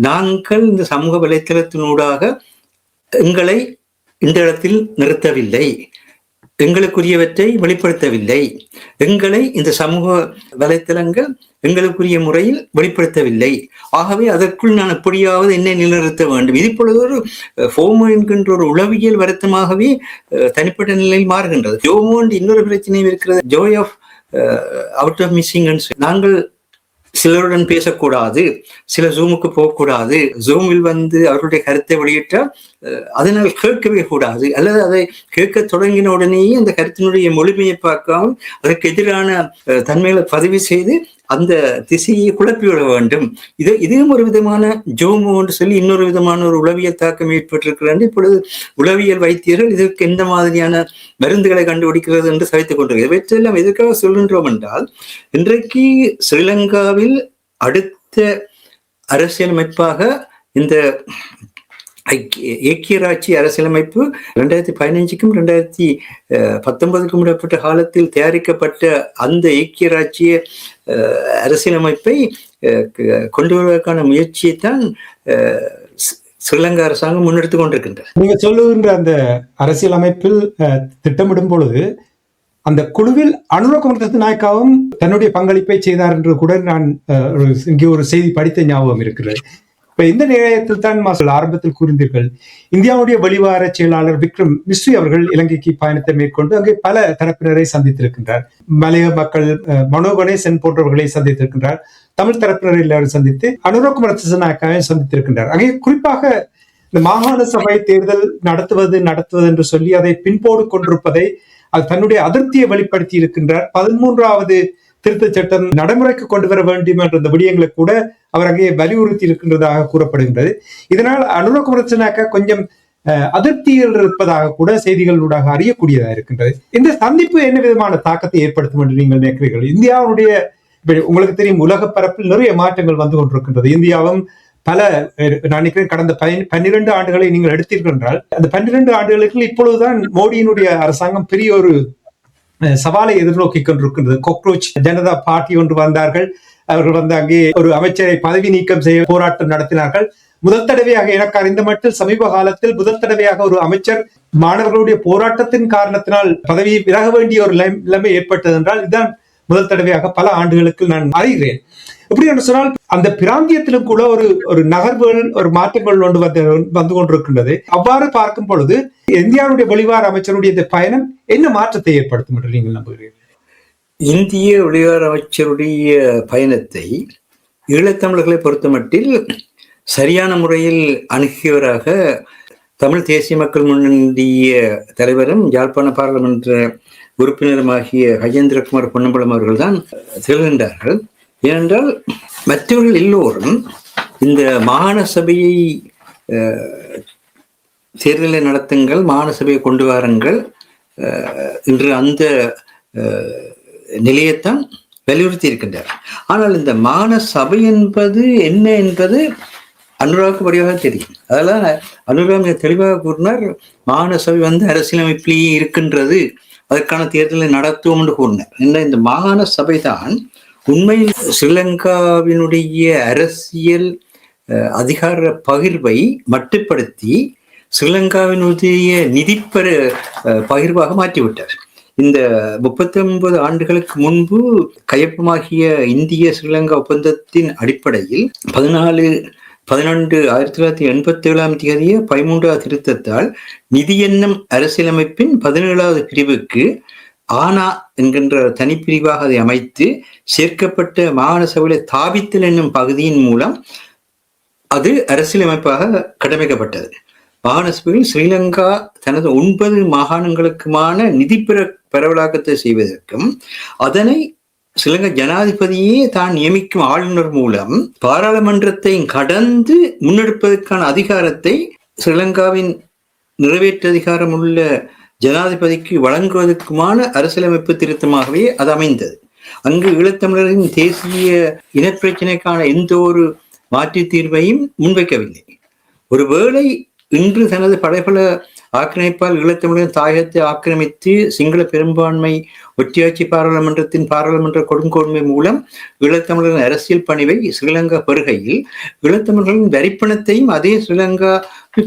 நாங்கள் இந்த சமூக வலைத்தளத்தினூடாக எங்களை இந்த இடத்தில் நிறுத்தவில்லை, எங்களுக்குரியவற்றை வெளிப்படுத்தவில்லை, எங்களை இந்த சமூக வலைத்தளங்கள் எங்களுக்குரிய முறையில் வெளிப்படுத்தவில்லை. ஆகவே அதற்குள் நான் எப்படியாவது என்னை நிலைநிறுத்த வேண்டும். இது இப்பொழுது ஒரு ஃபோமோ என்கின்ற ஒரு உளவியல் வருத்தமாகவே தனிப்பட்ட நிலையில் மாறுகின்றது. ஜோமோ என்று இன்னொரு பிரச்சனையும் இருக்கிறது, joy of out of missing. நாங்கள் சிலருடன் பேசக்கூடாது, சில ஜூமுக்கு போகக்கூடாது, ஜூமில் அவர்களுடைய கருத்தை வெளியிட்டால் அதனால் கேட்கவே கூடாது, அல்லது அதை கேட்க தொடங்கின உடனேயே அந்த கருத்தினுடைய முழுமையை பார்க்காமல் அதற்கு எதிரான தன்மைகளை பதிவு செய்து அந்த திசையை குழப்பிவிட வேண்டும். இதுவும் ஒரு விதமான ஜோமோ என்று சொல்லி இன்னொரு விதமான ஒரு உளவியல் தாக்கம் ஏற்பட்டிருக்கிறார். இப்பொழுது உளவியல் வைத்தியர்கள் இதற்கு எந்த மாதிரியான மருந்துகளை கண்டுபிடிக்கிறது என்று சவைத்துக் கொண்டிருக்கிறது. இவற்றெல்லாம் எதற்காக சொல்கின்றோம் என்றால், இன்றைக்கு ஸ்ரீலங்காவில் அடுத்த அரசியலமைப்பாக இந்த ஏக்கியராட்சி அரசியலமைப்பு 2015க்கும் 2019க்கும் இடைப்பட்ட காலத்தில் தயாரிக்கப்பட்ட அந்த ஏக்கியராட்சிய அரசியலமைப்பை கொண்டு வருவதற்கான முயற்சியை தான் ஸ்ரீலங்கா அரசாங்கம் முன்னெடுத்துக் கொண்டிருக்கின்றது. நீங்க சொல்லுகின்ற அந்த அரசியலமைப்பில் திட்டமிடும் பொழுது அந்த குழுவில் அனுர குமாரநாயக்காவும் தன்னுடைய பங்களிப்பை செய்தார் என்று கூட நான் இங்கே ஒரு செய்தி படித்த ஞாபகம் இருக்கிறது. இப்ப இந்த நிலையத்தில் தான் ஆரம்பத்தில் கூறினீர்கள், இந்தியாவுடைய வெளிவார செயலாளர் விக்ரம் மிஸ்ரி அவர்கள் இலங்கைக்கு பயணத்தை மேற்கொண்டு அங்கே பல தரப்பினரை சந்தித்திருக்கின்றார். மலைய மக்கள், மனோ கணேசன் போன்றவர்களை சந்தித்திருக்கின்றார். தமிழ் தரப்பினரை எல்லாரும் சந்தித்து அனுர குமாரநாயக்காவை சந்தித்திருக்கின்றார். அங்கே குறிப்பாக இந்த மாகாண சபை தேர்தல் நடத்துவது என்று சொல்லி அதை பின்போடு கொண்டிருப்பதை, அது தன்னுடைய அதிருப்தியை வெளிப்படுத்தி இருக்கின்றார். 13வது திருத்த சட்டம் நடைமுறைக்கு கொண்டு வர வேண்டும் என்ற இந்த விடயங்களை கூட அவர் அங்கே வலியுறுத்தி இருக்கின்றதாக கூறப்படுகின்றது. இதனால் அனுர குமாரநாயக்கா கொஞ்சம் அதிருப்தியில் இருப்பதாக கூட செய்திகளூடாக அறியக்கூடியதாக இருக்கின்றது. இந்த சந்திப்பு என்ன விதமான தாக்கத்தை ஏற்படுத்தும் என்று நீங்கள் நினைக்கிறீர்கள்? இந்தியாவுடைய, உங்களுக்கு தெரியும், உலக பரப்பில் நிறைய மாற்றங்கள் வந்து கொண்டிருக்கின்றது. இந்தியாவும் பல, நான் நினைக்கிறேன், கடந்த 12 ஆண்டுகளை நீங்கள் எடுத்தீர்கள் என்றால், அந்த 12 ஆண்டுகளுக்கு இப்பொழுதுதான் மோடியினுடைய அரசாங்கம் பெரிய ஒரு சவாலை எதிர்நோக்கி கொண்டிருக்கின்றது. காக்ரோச் ஜனதா பார்ட்டி ஒன்று வந்தார்கள். அவர்கள் அங்கே ஒரு அமைச்சரை பதவி நீக்கம் செய்ய போராட்டம் நடத்தினார்கள். முதல் தடவையாக, எனக்கு அறிந்த மட்டில் சமீப காலத்தில் முதல் தடவையாக ஒரு அமைச்சர் மாணவர்களுடைய போராட்டத்தின் காரணத்தினால் பதவி விலக வேண்டிய ஒரு நிலைமை ஏற்பட்டது என்றால் இதுதான் முதல் தடவையாக பல ஆண்டுகளுக்கு நான் அறிகிறேன். எப்படி என்று சொன்னால், அந்த பிராந்தியத்திலும் கூட ஒரு நகர்வுகள், ஒரு மாற்றங்கள் வந்து கொண்டிருக்கின்றது. அவ்வாறு பார்க்கும் பொழுது இந்தியாவுடைய வெளிவார அமைச்சருடைய இந்த பயணம் என்ன மாற்றத்தை ஏற்படுத்தும் என்று நீங்கள் நம்புகிறீர்கள்? இந்திய வெளிவார அமைச்சருடைய பயணத்தை ஈழத்தமிழர்களை பொறுத்தமட்டில் சரியான முறையில் அணுகியவராக தமிழ் தேசிய மக்கள் முன்னணிய தலைவரும் யாழ்ப்பாண பாராளுமன்ற உறுப்பினருமாகிய கஜேந்திரகுமார் பொன்னம்பலம் அவர்கள் தான் திகழ்கின்றார்கள். ஏனென்றால் மற்றவர்கள் எல்லோரும் இந்த மாகாண சபையை தேர்தலை நடத்துங்கள், மாகாண சபையை கொண்டு வாருங்கள் என்று அந்த நிலையத்தான் வலியுறுத்தி இருக்கின்றார். ஆனால் இந்த மாகாண சபை என்பது என்ன என்பது அனுராவுக்கு வழியாக தெரியும். அதெல்லாம் அனுராக் மிக தெளிவாக கூறினார், மாகாண சபை அரசியலமைப்பிலேயே இருக்கின்றது, அதற்கான தேர்தலை நடத்துவோம் என்று கூறினார். இந்த மாகாண சபை தான் உண்மையில் ஸ்ரீலங்காவினுடைய அரசியல் அதிகார பகிர்வை மட்டுப்படுத்தி ஸ்ரீலங்காவினுடைய நிதிப்பெற பகிர்வாக மாற்றிவிட்டார். இந்த 39 ஆண்டுகளுக்கு முன்பு கையொப்பமாகிய இந்திய ஸ்ரீலங்கா ஒப்பந்தத்தின் அடிப்படையில் 14/12/1987 13வது திருத்தத்தால் நிதி என்னும் அரசியலமைப்பின் 17வது பிரிவுக்கு ஆனா என்கின்ற தனிப்பிரிவாக அதை அமைத்து சேர்க்கப்பட்ட மாகாண சபையை தாபித்தல் என்னும் பகுதியின் மூலம் அது அரசியலமைப்பாக கடமைக்கப்பட்டது. மாகாண சபையில் ஸ்ரீலங்கா தனது 9 மாகாணங்களுக்குமான நிதி பரவலாக்கத்தை செய்வதற்கும் அதனை ஸ்ரீலங்கா ஜனாதிபதியே தான் நியமிக்கும் ஆளுநர் மூலம் பாராளுமன்றத்தை கடந்து முன்னெடுப்பதற்கான அதிகாரத்தை ஸ்ரீலங்காவின் நிறைவேற்று அதிகாரம் உள்ள ஜனாதிபதிக்கு வழங்குவதற்குமான அரசியலமைப்பு திருத்தமாகவே அது அமைந்தது. அங்கு ஈழத்தமிழரின் தேசிய இனப்பிரச்சினைக்கான எந்த ஒரு மாற்று தீர்வையும் முன்வைக்கவில்லை. ஒருவேளை இன்று தனது படைபல ஆக்கிரமிப்பால் ஈழத்தமிழரின் தாயகத்தை ஆக்கிரமித்து சிங்கள பெரும்பான்மை ஒற்றையாட்சி பாராளுமன்ற கொடுங்கோன்மை மூலம் ஈழத்தமிழரின் அரசியல் பணிவை ஸ்ரீலங்கா பெறுகையில் ஈழத்தமிழர்களின் வரிப்பணத்தையும் அதே ஸ்ரீலங்கா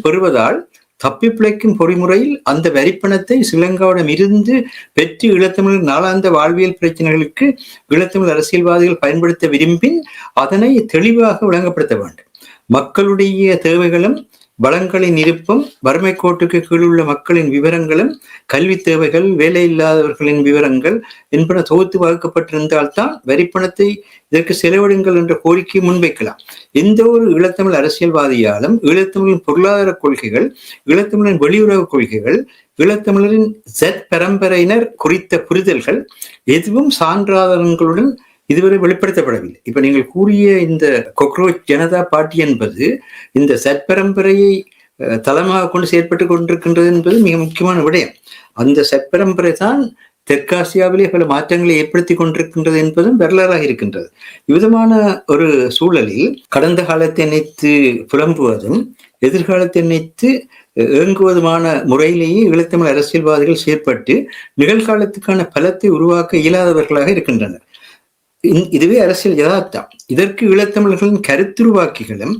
பெறுவதால் தப்பி பிழைக்கும் பொறிமுறையில் அந்த வரிப்பணத்தை ஸ்ரீலங்காவிடம் இருந்து பெற்று ஈழத்தமிழர் நாளாந்த வாழ்வியல் பிரச்சனைகளுக்கு ஈழத்தமிழ் அரசியல்வாதிகள் பயன்படுத்த விரும்பின் அதனை தெளிவாக விளங்கப்படுத்த வேண்டும். மக்களுடைய தேவைகளும் வளங்களின் இருப்பும், வறுமை கோட்டுக்கு கீழுள்ள மக்களின் விவரங்களும், கல்வி தேவைகள், வேலை இல்லாதவர்களின் விவரங்கள் என்பன தொகுத்து வகுக்கப்பட்டிருந்தால்தான் வரிப்பணத்தை இதற்கு செலவிடுங்கள் என்ற கோரிக்கையை முன்வைக்கலாம். எந்த ஒரு ஈழத்தமிழ் அரசியல்வாதியாலும் ஈழத்தமிழின் பொருளாதார கொள்கைகள், ஈழத்தமிழின் வெளியுறவு கொள்கைகள், ஈழத்தமிழரின் பரம்பரையினர் குறித்த புரிதல்கள் எதுவும் சான்றாதாரங்களுடன் இதுவரை வெளிப்படுத்தப்படவில்லை. இப்ப நீங்கள் கூறிய இந்த கொக்ரோச் ஜனதா பார்ட்டி என்பது இந்த சற்பரம்பரையை தளமாக கொண்டு செயற்பட்டு கொண்டிருக்கின்றது என்பது மிக முக்கியமான விடயம். அந்த சற்பரம்பரை தான் தெற்காசியாவிலே பல மாற்றங்களை ஏற்படுத்தி கொண்டிருக்கின்றது என்பதும் வரலாறாக இருக்கின்றது. இவ்விதமான ஒரு சூழலில் கடந்த காலத்தை நினைத்து புலம்புவதும் எதிர்காலத்தை நினைத்து ஏங்குவதுமான முறையிலேயே ஈழத்தமிழ் அரசியல்வாதிகள் செயற்பட்டு நிகழ்காலத்துக்கான பலத்தை உருவாக்க இயலாதவர்களாக இருக்கின்றனர். இதுவே அரசியல் யதார்த்தம். இதற்கு ஈழத்தமிழர்களின் கருத்துருவாக்கிகளும்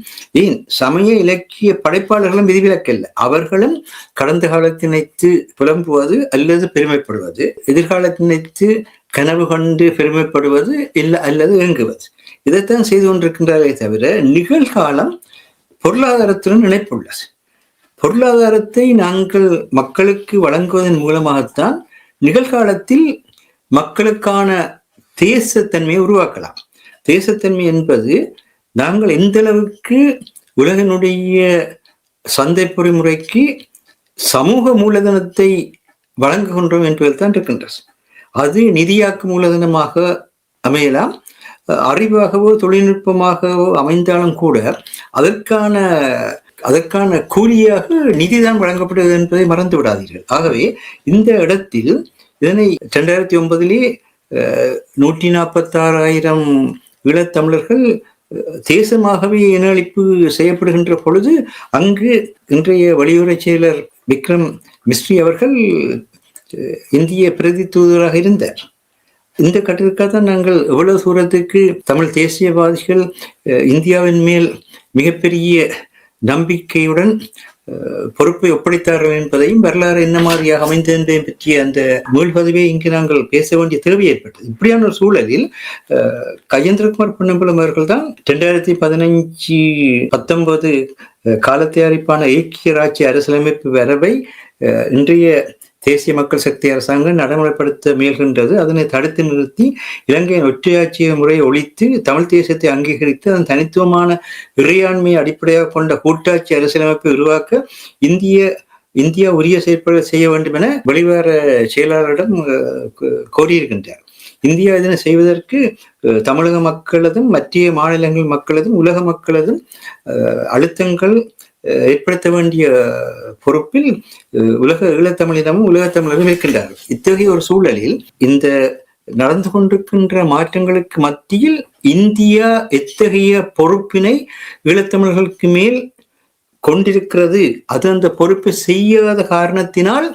ஏன் சமய இலக்கிய படைப்பாளர்களும் விதிவிலக்கல்ல. அவர்களும் கடந்த காலத்தை நினைத்து புலம்புவது அல்லது பெருமைப்படுவது, எதிர்காலத்தை நினைத்து கனவு கண்டு பெருமைப்படுவது அல்லது ஏங்குவது, இதைத்தான் செய்து கொண்டிருக்கின்றாரே தவிர நிகழ்காலம் பொருளாதாரத்துடன் இணைப்புள்ளது. பொருளாதாரத்தை நாங்கள் மக்களுக்கு வழங்குவதன் மூலமாகத்தான் நிகழ்காலத்தில் மக்களுக்கான தேசத்தன்மையை உருவாக்கலாம். தேசத்தன்மை என்பது நாங்கள் எந்த அளவுக்கு உலகினுடைய சந்தை பொறிமுறைக்கு சமூக மூலதனத்தை வழங்குகின்றோம் என்பதில்தான் இருக்கின்றது. அது நிதியாக்கு மூலதனமாக அமையலாம், அறிவாகவோ தொழில்நுட்பமாகவோ அமைந்தாலும் கூட அதற்கான கூலியாக நிதிதான் வழங்கப்படுவது என்பதை மறந்து விடாதீர்கள். ஆகவே இந்த இடத்தில் இதனை 2009 146,000 ஈழத்தமிழர்கள் தேசமாகவே இனஅழிப்பு செய்யப்படுகின்ற பொழுது அங்கு இன்றைய வெளியுறவு செயலர் விக்ரம் மிஸ்ரி அவர்கள் இந்திய பிரதி தூதராக இருந்தார். இந்த கட்டத்திற்காக நாங்கள் எவ்வளவு தூரத்துக்கு தமிழ் தேசியவாதிகள் இந்தியாவின் மேல் மிகப்பெரிய நம்பிக்கையுடன் பொறுப்பை ஒப்படைத்தார்கள் என்பதையும் வரலாறு என்ன மாதிரியாக அமைந்தது என்பதை பற்றிய அந்த மீள்பதிவை இங்கு நாங்கள் பேச வேண்டிய தேவை ஏற்பட்டது. இப்படியான ஒரு சூழலில் கஜேந்திரகுமார் பொன்னம்பலம் அவர்கள் தான் 2015-19 கால தயாரிப்பான ஐக்கிய ராஜ்ய அரசியலமைப்பு வரவை இன்றைய தேசிய மக்கள் சக்தி அரசாங்கம் நடைமுறைப்படுத்த முயல்கின்றது. அதனை தடுத்து நிறுத்தி இலங்கையின் ஒற்றையாட்சி முறையை ஒழித்து தமிழ் தேசத்தை அங்கீகரித்து அதன் தனித்துவமான இறையாண்மையை அடிப்படையாக கொண்ட கூட்டாட்சி அரசியலமைப்பை உருவாக்க இந்தியா உரிய செயற்பாடு செய்ய வேண்டும் என வெளிவார செயலாளரிடம் கோரியிருக்கின்றார். இந்தியா இதனை செய்வதற்கு தமிழக மக்களதும் மத்திய மாநிலங்கள் மக்களதும் உலக மக்களதும் அழுத்தங்கள் ஏற்படுத்த வேண்டிய பொறுப்பில் ஈழத்தமிழினமும் உலகத்தமிழரும் இருக்கின்றார்கள். இத்தகைய ஒரு சூழலில் இந்த நடந்து கொண்டிருக்கின்ற மாற்றங்களுக்கு மத்தியில் இந்தியா எத்தகைய பொறுப்பினை ஈழத்தமிழர்களுக்கு மேல் கொண்டிருக்கிறது, அது அந்த பொறுப்பை செய்யாத காரணத்தினால்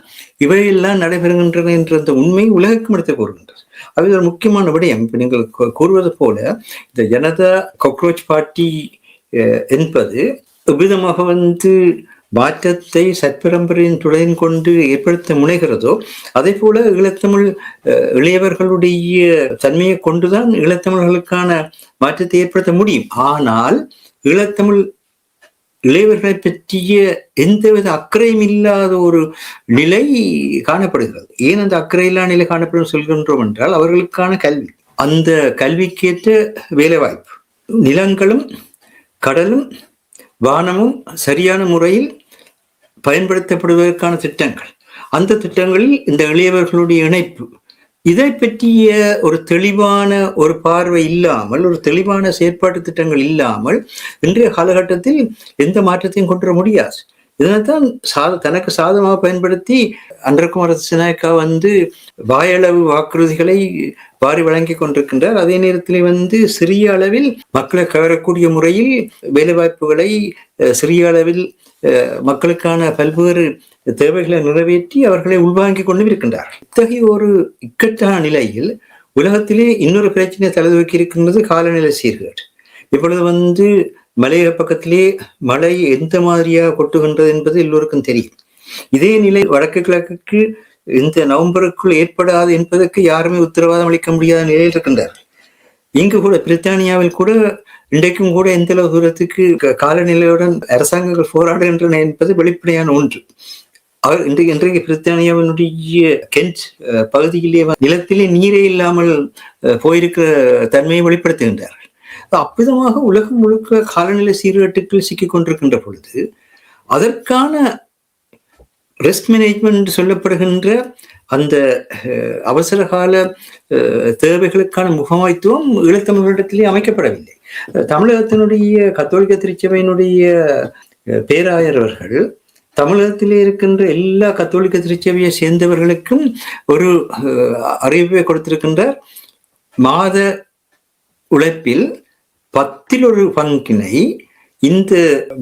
இவையெல்லாம் நடைபெறுகின்றன என்ற அந்த உண்மை உலகுக்கும் எடுத்து கூறுகின்றது. அது ஒரு முக்கியமான விடயம். இப்ப நீங்கள் கூறுவது போல இந்த ஜனதா கொக்ரோச் பார்ட்டி என்பது எவ்விதமாக மாற்றத்தை சற்பரம்பரையின் துணையின் கொண்டு ஏற்படுத்த முனைகிறதோ அதே போல ஈழத்தமிழ் இளையவர்களுடைய தன்மையை கொண்டுதான் ஈழத்தமிழர்களுக்கான மாற்றத்தை ஏற்படுத்த முடியும். ஆனால் ஈழத்தமிழ் இளையவர்களை பற்றிய எந்தவித அக்கறையும் இல்லாத ஒரு நிலை காணப்படுகிறது. ஏன் அந்த அக்கறையில்லா நிலை காணப்படும் சொல்கின்றோம் என்றால் அவர்களுக்கான கல்வி, அந்த கல்விக்கேற்ற வேலைவாய்ப்பு, நிலங்களும் கடலும் வானமும் சரியான முறையில் பயன்படுத்தப்படுவதற்கான திட்டங்கள், அந்த திட்டங்களில் இந்த இளையவர்களுடைய இணைப்பு, இதை பற்றிய ஒரு தெளிவான ஒரு பார்வை இல்லாமல், ஒரு தெளிவான செயற்பாட்டு திட்டங்கள் இல்லாமல் இன்றைய காலகட்டத்தில் எந்த மாற்றத்தையும் கொண்டு வர முடியாது. இதனைத்தான் தனக்கு சாதகமாக பயன்படுத்தி அன்றகுமார திசாநாயக்கா வாயளவு வாக்குறுதிகளை வாரி வழங்கி கொண்டிருக்கின்றார். அதே நேரத்தில் சிறிய அளவில் மக்களை கவரக்கூடிய முறையில் வேலைவாய்ப்புகளை சிறிய அளவில் மக்களுக்கான பல்வேறு தேவைகளை நிறைவேற்றி அவர்களை உள்வாங்கிக் கொண்டு இருக்கின்றார். இத்தகைய ஒரு இக்கட்டான நிலையில் உலகத்திலே இன்னொரு பிரச்சனை தலைதூக்கி இருக்கின்றது காலநிலை சீர்கேடு. இப்பொழுது மலைய பக்கத்திலே மழை எந்த மாதிரியாக கொட்டுகின்றது என்பது எல்லோருக்கும் தெரியும். இதே நிலை வடக்கு கிழக்குக்கு இந்த நவம்பருக்குள் ஏற்படாது என்பதற்கு யாருமே உத்தரவாதம் அளிக்க முடியாத நிலையில் இருக்கின்றார்கள். இங்கு கூட பிரித்தானியாவில் கூட இன்றைக்கும் கூட எந்த அளவு தூரத்துக்கு காலநிலையுடன் அரசாங்கங்கள் போராடுகின்றன என்பது வெளிப்படையான ஒன்று. இன்றைக்கு பிரித்தானியாவினுடைய கென்ட் பகுதியிலே நிலத்திலே நீரே இல்லாமல் போயிருக்கிற தன்மையை வெளிப்படுத்துகின்றார்கள். அற்புதமாக உலகம் முழுக்க காலநிலை சீர்கேட்டுக்குள் சிக்கிக் கொண்டிருக்கின்ற பொழுது அதற்கான ரிஸ்க் மேனேஜ்மெண்ட் சொல்லப்படுகின்ற அந்த அவசர கால தேவைகளுக்கான முகாமைத்துவம் ஈழத்தமிழரிடத்திலே அமைக்கப்படவில்லை. தமிழகத்தினுடைய கத்தோலிக்க திருச்சபையினுடைய பேராயர் அவர்கள் தமிழகத்திலே இருக்கின்ற எல்லா கத்தோலிக்க திருச்சபையை சேர்ந்தவர்களுக்கும் ஒரு அறிவிப்பை கொடுத்திருக்கின்றார். மாத உழைப்பில் 10% இந்த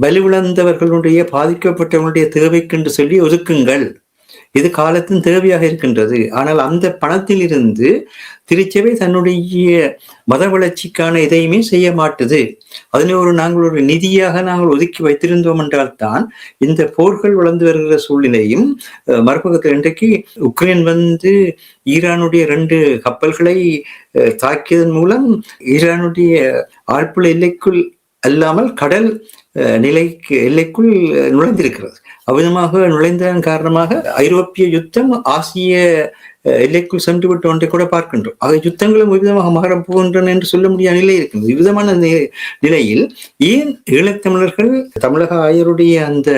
வலுவிழந்தவர்களுடைய பாதிக்கப்பட்டவர்களுடைய தேவைக்கென்று சொல்லி ஒதுக்குங்கள். இது காலத்தின் தேவையாக இருக்கின்றது. ஆனால் அந்த பணத்தில் இருந்து திருச்சபை தன்னுடைய மத வளர்ச்சிக்கான எதையுமே செய்ய மாட்டுது. அதனை நாங்கள் ஒரு நிதியாக நாங்கள் ஒதுக்கி வைத்திருந்தோம் என்றால் தான் இந்த போர்கள் வளர்ந்து வருகிற சூழ்நிலையும் மறுபக்கத்தில் இன்றைக்கு உக்ரைன் ஈரானுடைய 2 கப்பல்களை தாக்கியதன் மூலம் ஈரானுடைய ஆழ்புல எல்லைக்குள் அல்லாமல் கடல் எல்லைக்குள் நுழைந்திருக்கிறது. அவ்விதமாக நுழைந்ததன் காரணமாக ஐரோப்பிய யுத்தம் ஆசிய எல்லைக்குள் சென்று விட்டு ஒன்றை கூட பார்க்கின்றோம். ஆக யுத்தங்களும் விதமாக மாறப் போகின்றன என்று சொல்ல முடியாத நிலை இருக்கின்றது. விதமான நிலையில் ஏன் ஈழத்தமிழர்கள் தமிழக ஆயருடைய அந்த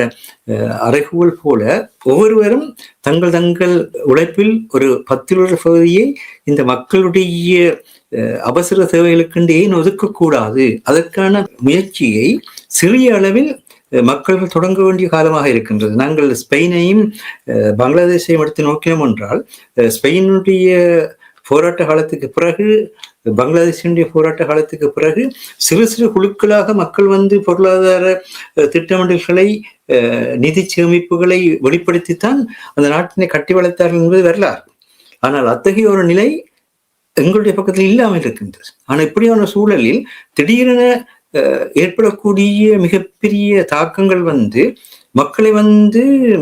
அறைகூவல் போல ஒவ்வொருவரும் தங்கள் உழைப்பில் ஒரு 10% பகுதியை இந்த மக்களுடைய அவசர தேவைகளுக்கு ஏன் ஒதுக்கக்கூடாது? அதற்கான முயற்சியை சிறிய அளவில் மக்கள் தொடங்க வேண்டிய காலமாக இருக்கின்றது. நாங்கள் ஸ்பெயினையும் பங்களாதேஷையும் எடுத்து நோக்கினோம் என்றால் ஸ்பெயினுடைய போராட்ட காலத்துக்கு பிறகு பங்களாதேஷினுடைய போராட்ட காலத்துக்கு பிறகு சிறு குழுக்களாக மக்கள் பொருளாதார திட்டமிடல்களை நிதி சேமிப்புகளை வெளிப்படுத்தித்தான் அந்த நாட்டினை கட்டி வளர்த்தார்கள் என்பது வரலாறு. ஆனால் அத்தகைய ஒரு நிலை எங்களுடைய பக்கத்தில் இல்லாமல் இருக்கின்றது. ஆனால் இப்படியான சூழலில் திடீரென ஏற்படக்கூடிய மிகப்பெரிய தாக்கங்கள் மக்களை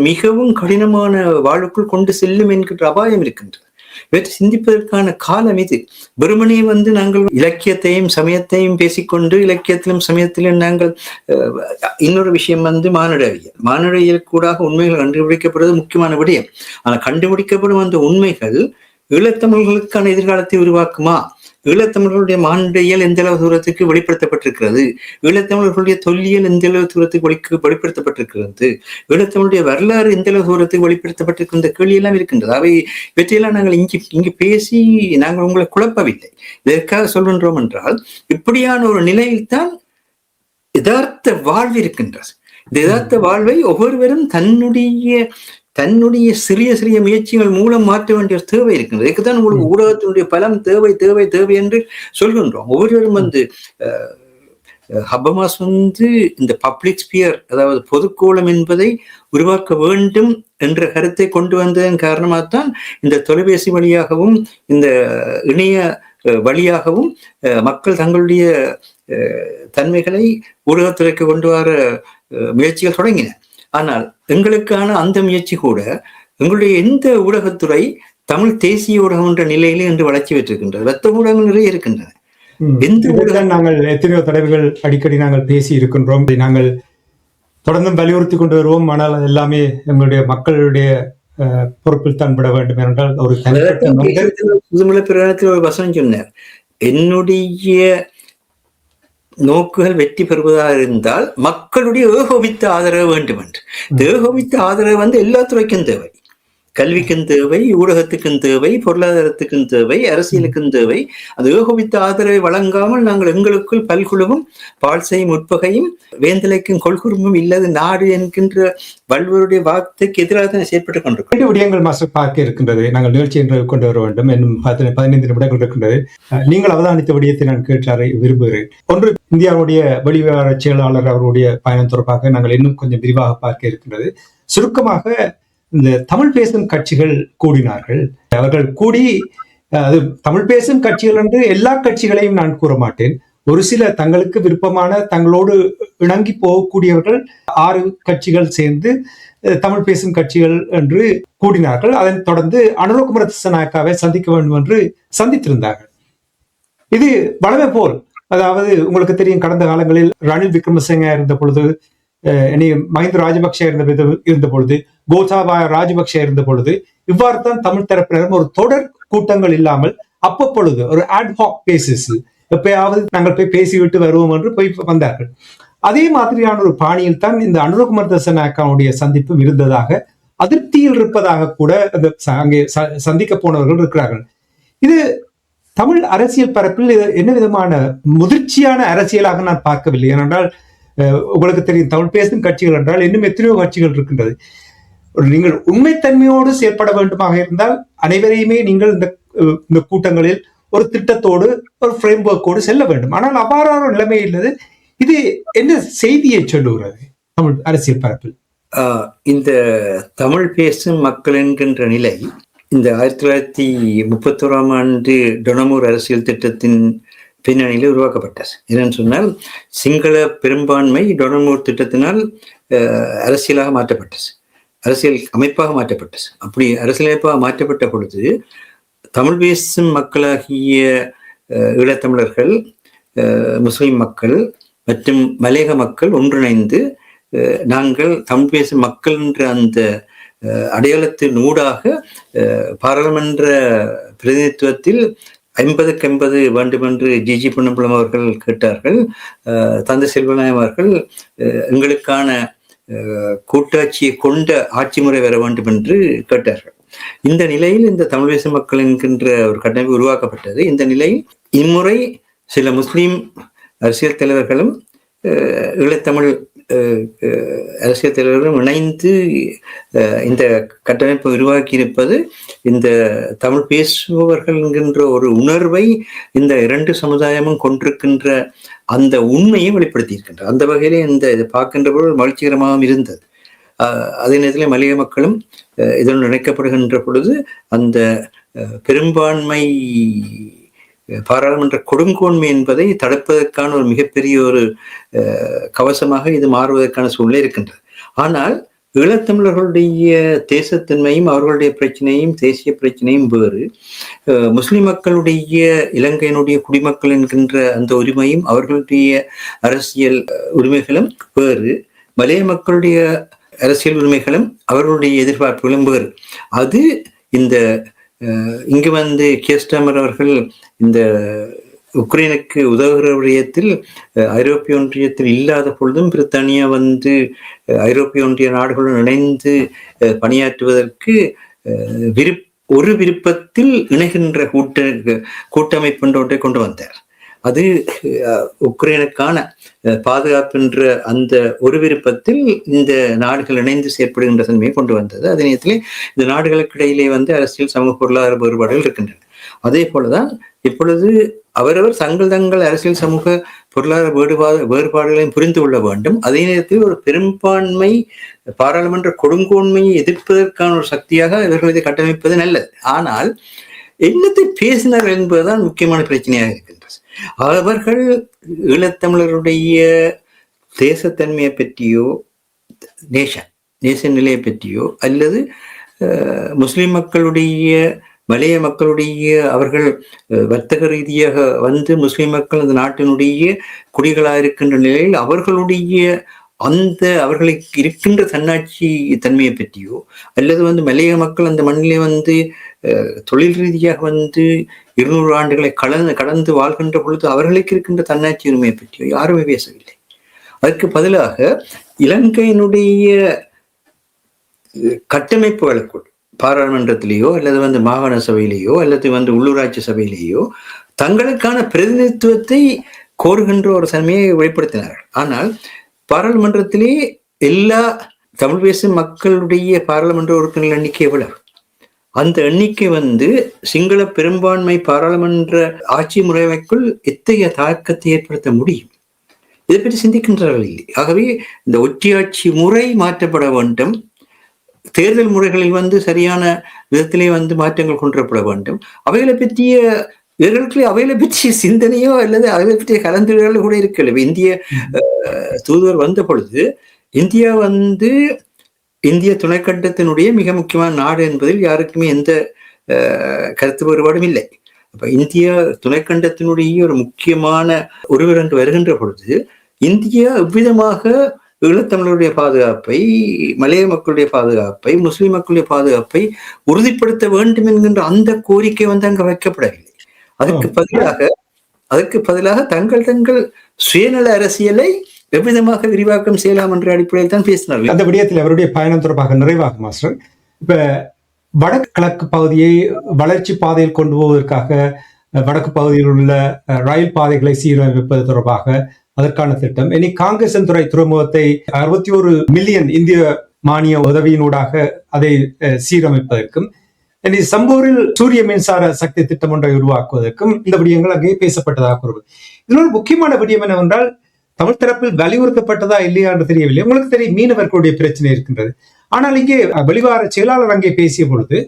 மிகவும் கடினமான வாழ்வுக்குள் கொண்டு செல்லும் என்கின்ற அபாயம் இருக்கின்றது. இவற்றை சிந்திப்பதற்கான காலம் இது. வெறுமனே நாங்கள் இலக்கியத்தையும் சமயத்தையும் பேசிக்கொண்டு இலக்கியத்திலும் சமயத்திலும் நாங்கள் இன்னொரு விஷயம் மானுடவியல் கூடாக உண்மைகள் கண்டுபிடிக்கப்படுவது முக்கியமான விடயம். ஆனால் கண்டுபிடிக்கப்படும் அந்த உண்மைகள் ஈழத்தமிழர்களுக்கான எதிர்காலத்தை உருவாக்குமா? ஈழத்தமிழர்களுடைய மானுடவியல் எந்த அளவு தூரத்துக்கு வெளிப்படுத்தப்பட்டிருக்கிறது? ஈழத்தமிழர்களுடைய தொல்லியல் எந்த அளவு தூரத்துக்கு வெளிப்படுத்தப்பட்டிருக்கிறது? ஈழத்தமிழுடைய வரலாறு எந்த அளவு தூரத்துக்கு வெளிப்படுத்தப்பட்டிருக்கின்ற கேள்வி எல்லாம் இருக்கின்றது. அவை இவற்றையெல்லாம் நாங்கள் இங்கு பேசி நாங்கள் உங்களை குழப்பவில்லை. இதற்காக சொல்கின்றோம் என்றால் இப்படியான ஒரு நிலையில்தான் யதார்த்த வாழ்வு இருக்கின்றது. இந்த யதார்த்த வாழ்வை ஒவ்வொருவரும் தன்னுடைய சிறிய முயற்சிகள் மூலம் மாற்ற வேண்டிய தேவை இருக்கின்றது. இதுக்குதான் உங்களுக்கு ஊடகத்தினுடைய பலம் தேவை என்று சொல்கின்றோம். ஒவ்வொருவரும் ஹபமாஸ் இந்த பப்ளிக் ஸ்பியர், அதாவது பொதுக்கோளம் என்பதை உருவாக்க வேண்டும் என்ற கருத்தை கொண்டு வந்ததன் காரணமாகத்தான் இந்த தொலைபேசி வழியாகவும் இந்த இணைய வழியாகவும் மக்கள் தங்களுடைய தன்மைகளை ஊடகத்துறைக்கு கொண்டு வர முயற்சிகள் தொடங்கின. ஆனால் எங்களுக்கான அந்த முயற்சி கூட எங்களுடைய எந்த ஊடகத்துறை தமிழ் தேசிய ஊடகம் என்ற நிலையிலே என்று வளர்ச்சி பெற்றிருக்கின்றது. வெத்த ஊடகங்கள் நிறைய இருக்கின்றன. நாங்கள் எத்தனையோ தடவைகள் அடிக்கடி நாங்கள் பேசி இருக்கின்றோம். நாங்கள் தொடர்ந்தும் வலியுறுத்தி கொண்டு வருவோம். ஆனால் எல்லாமே எங்களுடைய மக்களுடைய பொறுப்பில் தான் விட வேண்டும் என்றால் ஒரு புதுமலை பிரகடனத்தில் ஒரு வசனம் சொன்னார், என்னுடைய நோக்குகள் வெற்றி பெறுவதாக இருந்தால் மக்களுடைய ஏகோபித்த ஆதரவு வேண்டும் என்று. ஏகோபித்த ஆதரவு எல்லா துறைக்கும் தேவை. கல்விக்கும் தேவை, ஊடகத்துக்கும் தேவை, பொருளாதாரத்துக்கும் தேவை, அரசியலுக்கும் தேவை. அது ஏகோபித்த ஆதரவை வழங்காமல் நாங்கள் எங்களுக்குள் பல்குழுவும் பால்சையும் உட்பகையும் வேந்தலைக்கும் கொள்குறும்பும் இல்லது நாடு என்கின்ற வள்ளுவருடைய வார்த்தைக்கு எதிராக தான் செயற்பட்டுக் கொண்டிருக்கிறோம். 2 விடயங்கள் மாஸ்டர் பார்க்க இருக்கின்றது. நாங்கள் நிகழ்ச்சி என்று கொண்டு வர வேண்டும். இன்னும் 15 நிமிடங்கள் இருக்கின்றது. நீங்கள் அவதானித்த விடயத்தை நான் கேட்க விரும்புகிறேன். ஒன்று, இந்தியாவுடைய வெளிவிவகார செயலாளர் அவருடைய பயணம் தொடர்பாக நாங்கள் இன்னும் கொஞ்சம் விரிவாக பார்க்க இருக்கின்றது. சுருக்கமாக இந்த தமிழ் பேசும் கட்சிகள் கூடினார்கள். அவர்கள் கூடி, அது தமிழ் பேசும் கட்சிகள் என்று எல்லா கட்சிகளையும் நான் கூற மாட்டேன், ஒரு சில தங்களுக்கு விருப்பமான தங்களோடு இணங்கி போகக்கூடியவர்கள் 6 கட்சிகள் சேர்ந்து தமிழ் பேசும் கட்சிகள் என்று கூடினார்கள். அதன் தொடர்ந்து அனுரகுமார திசாநாயக்காவை சந்திக்க வேண்டும் என்று சந்தித்திருந்தார்கள். இது வளமை போல், அதாவது உங்களுக்கு தெரியும், கடந்த காலங்களில் ரணில் விக்ரமசிங்க இருந்த பொழுது, மஹிந்த ராஜபக்ஷ இருந்த பொழுது, கோட்டாபாய ராஜபக்ஷ இருந்த பொழுது, இவ்வாறு தான் தமிழ் தரப்பினரும் ஒரு தொடர் கூட்டங்கள் இல்லாமல் அப்பப்பொழுது ஒரு அட்ஹாக் பேசிஸில் எப்பயாவது நாங்கள் போய் பேசிவிட்டு வருவோம் என்று போய் வந்தார்கள். அதே மாதிரியான ஒரு பாணியில் தான் இந்த அனுரகுமார திசாநாயக்காவுடைய சந்திப்பும் இருந்ததாக, அதிருப்தியில் இருப்பதாக கூட அந்த அங்கே சந்திக்க போனவர்கள் இருக்கிறார்கள். இது தமிழ் அரசியல் பரப்பில் என்ன விதமான முதிர்ச்சியான அரசியலாக நான் பார்க்கவில்லை. ஏனென்றால் உங்களுக்கு தெரியும், தமிழ் பேசும் கட்சிகள் என்றால் இன்னும் எத்தனையோ கட்சிகள் இருக்கின்றது. நீங்கள் உண்மைத்தன்மையோடு செயல்பட வேண்டுமாக இருந்தால் அனைவரையுமே நீங்கள் இந்த கூட்டங்களில் ஒரு திட்டத்தோடு ஒரு ஃப்ரேம் ஒர்க்கோடு செல்ல வேண்டும். ஆனால் அவ்வாறான நிலைமை இல்லது. இது என்ன செய்தியை சொல்லுகிறது தமிழ் அரசியல் பரப்பில்? இந்த தமிழ் பேசும் மக்கள் என்கின்ற நிலை இந்த 1931ஆம் ஆண்டு டொனமூர் அரசியல் திட்டத்தின் பின்னணியில் உருவாக்கப்பட்டது. என்னன்னு சொன்னால், சிங்கள பெரும்பான்மை டொனமூர் திட்டத்தினால் அரசியலாக மாற்றப்பட்டது, அரசியல் அமைப்பாக மாற்றப்பட்டது. அப்படி அரசியல் அமைப்பாக மாற்றப்பட்ட பொழுது தமிழ் பேசும் மக்களாகிய ஈழத்தமிழர்கள், முஸ்லிம் மக்கள் மற்றும் மலையக மக்கள் ஒன்றிணைந்து நாங்கள் தமிழ் பேசும் மக்கள் என்ற அந்த அடையாளத்தின் ஊடாக பாராளுமன்ற பிரதிநிதித்துவத்தில் 50க்கு 50 வேண்டும் என்று ஜிஜி பொன்னம்பலம் அவர்கள் கேட்டார்கள். தந்தை செல்வநாயகம் அவர்கள் எங்களுக்கான கூட்டாட்சியை கொண்ட ஆட்சி முறை வர வேண்டும் என்று கேட்டார்கள். இந்த நிலையில் இந்த தமிழ் தேச மக்கள் என்கின்ற ஒரு கட்டமைப்பு உருவாக்கப்பட்டது. இந்த நிலையில் இம்முறை சில முஸ்லிம் அரசியல் தலைவர்களும் ஈழத்தமிழ் அரசியல் தலைவர்களும் இணைந்து இந்த கட்டமைப்பை உருவாக்கி இருப்பது இந்த தமிழ் பேசுபவர்கள் என்கின்ற ஒரு உணர்வை இந்த 2 சமுதாயமும் கொண்டிருக்கின்ற அந்த உண்மையை வெளிப்படுத்தி இருக்கின்ற அந்த வகையிலே இதை பார்க்கின்ற பொழுது மகிழ்ச்சிகரமாகவும் இருந்தது. அதே நேரத்தில் மலைய மக்களும் இதனுடன் இணைக்கப்படுகின்ற பொழுது அந்த பெரும்பான்மை பாராளுமன்ற கொடுங்கோன்மை என்பதை தடுப்பதற்கான ஒரு மிகப்பெரிய ஒரு கவசமாக இது மாறுவதற்கான சூழ்நிலை இருக்கின்றது. ஆனால் ஈழத்தமிழர்களுடைய தேசத்தன்மையும் அவர்களுடைய பிரச்சனையும் தேசிய பிரச்சனையும் வேறு, முஸ்லிம் மக்களுடைய இலங்கையினுடைய குடிமக்கள் என்கின்ற அந்த உரிமையும் அவர்களுடைய அரசியல் உரிமைகளும் வேறு, மலைய மக்களுடைய அரசியல் உரிமைகளும் அவர்களுடைய எதிர்பார்ப்புகளும் வேறு. அது இந்த இங்கு வந்து கேஸ்டாமர் அவர்கள் இந்த உக்ரைனுக்கு உதவுகிற விடயத்தில் ஐரோப்பிய ஒன்றியத்தில் இல்லாத பொழுதும் பிரித்தானியா வந்து ஐரோப்பிய ஒன்றிய நாடுகளுடன் இணைந்து பணியாற்றுவதற்கு ஒரு விருப்பத்தில் இணைகின்ற கூட்டமைப்பு ஒன்றை கொண்டு வந்தார். அது உக்ரைனுக்கான பாதுகாப்பு என்ற அந்த ஒரு விருப்பத்தில் இந்த நாடுகள் இணைந்து செயற்படுகின்ற தன்மையை கொண்டு வந்தது. அதே நேரத்தில் இந்த நாடுகளுக்கு இடையிலே வந்து அரசியல் சமூக பொருளாதார வேறுபாடுகள் இருக்கின்றன. அதே போலதான் இப்பொழுது அவரவர் தங்கள் அரசியல் சமூக பொருளாதார வேறுபாடுகளையும் புரிந்து கொள்ள வேண்டும். அதே நேரத்தில் ஒரு பெரும்பான்மை பாராளுமன்ற கொடுங்கோன்மையை எதிர்ப்பதற்கான ஒரு சக்தியாக இவர்கள் இதை கட்டமைப்பது நல்லது. ஆனால் என்னத்தை பேசினார்கள் என்பதுதான் முக்கியமான பிரச்சனையாக இருக்கின்றது. அவர்கள் ஈழத்தமிழருடைய தேசத்தன்மையை பற்றியோ நேச நிலையை பற்றியோ அல்லது முஸ்லிம் மக்களுடைய மலைய மக்களுடைய அவர்கள் வர்த்தக ரீதியாக வந்து முஸ்லிம் மக்கள் அந்த நாட்டினுடைய குடிகளாக இருக்கின்ற நிலையில் அவர்களுடைய அந்த அவர்களுக்கு இருக்கின்ற தன்னாட்சி தன்மையை பற்றியோ அல்லது வந்து மலைய மக்கள் அந்த மண்ணிலே வந்து தொழில் ரீதியாக வந்து 200 ஆண்டுகளை கடந்து வாழ்கின்ற பொழுது அவர்களுக்கு இருக்கின்ற தன்னாட்சி உரிமையை பற்றியோ யாருமே பேசவில்லை. அதற்கு பதிலாக இலங்கையினுடைய கட்டமைப்புகளுக்குள் பாராளுமன்றத்திலேயோ அல்லது வந்து மாகாண சபையிலேயோ அல்லது வந்து உள்ளூராட்சி சபையிலேயோ தங்களுக்கான பிரதிநிதித்துவத்தை கோருகின்ற ஒரு தன்மையை வெளிப்படுத்தினார்கள். ஆனால் பாராளுமன்றத்திலே எல்லா தமிழ் பேசும் மக்களுடைய பாராளுமன்ற உறுப்பினர்கள் எண்ணிக்கை எவ்வளவு? அந்த எண்ணிக்கை வந்து சிங்கள பெரும்பான்மை பாராளுமன்ற ஆட்சி முறைமைக்குள் எத்தகைய தாக்கத்தை ஏற்படுத்த முடியும்? இதை பற்றி சிந்திக்கின்றார்கள் இல்லை. ஆகவே இந்த ஒற்றையாட்சி முறை மாற்றப்பட வேண்டும். தேர்தல் முறைகளில் வந்து சரியான விதத்திலே வந்து மாற்றங்கள் கொண்டுவரப்பட வேண்டும். அவைகளை பற்றிய இவர்களுக்கு அவைகளை பற்றிய சிந்தனையோ அல்லது அவைகளை பற்றிய கலந்துரையாடல் கூட இருக்கல. இந்திய தூதுவர் வந்த பொழுது இந்தியா வந்து இந்திய துணைக்கண்டத்தினுடைய மிக முக்கியமான நாடு என்பதில் யாருக்குமே எந்த கருத்து வேறுபாடும் இல்லை. அப்ப இந்திய துணைக்கண்டத்தினுடைய ஒரு முக்கியமான ஒருவர் என்று வருகின்ற பொழுது இந்தியா எவ்விதமாக ஈழத்தமிழருடைய பாதுகாப்பை, மலைய மக்களுடைய பாதுகாப்பை, முஸ்லிம் மக்களுடைய பாதுகாப்பை உறுதிப்படுத்த வேண்டும் என்கின்ற அந்த கோரிக்கை வந்து அங்கு வைக்கப்படவில்லை. அதற்கு பதிலாக தங்கள் சுயநல அரசியலை எவ்விதமாக விரிவாக்கம் செய்யலாம் என்ற அடிப்படையில் தான் பேசினார்கள். அந்த விடயத்தில் அவருடைய பயணம் தொடர்பாக நிறைவாக மாஸ்டர், இப்ப வடக்கு கிழக்கு பகுதியை வளர்ச்சி பாதையில் கொண்டு போவதற்காக வடக்கு பகுதியில் உள்ள ரயில் பாதைகளை சீரமைப்பது தொடர்பாக அதற்கான திட்டம், இனி காங்கேசன் துறை துறைமுகத்தை 61 மில்லியன் இந்திய மானிய உதவியினூடாக அதை சீரமைப்பதற்கும், இனி சம்பூரில் சூரிய மின்சார சக்தி திட்டம் ஒன்றை உருவாக்குவதற்கும் இந்த விடயங்கள் அங்கே பேசப்பட்டதாக கூறுவது. இதனோட முக்கியமான விடயம் என்னவென்றால், தமிழ் தரப்பில் வலியுறுத்தப்பட்டதா இல்லையா என்று தெரியவில்லை. உங்களுக்கு தெரியும் மீனவர்களுடைய பிரச்சனை இருக்கின்றது. ஆனால் இங்கே வெளிவார செயலாளர் அங்கே பேசிய பொழுது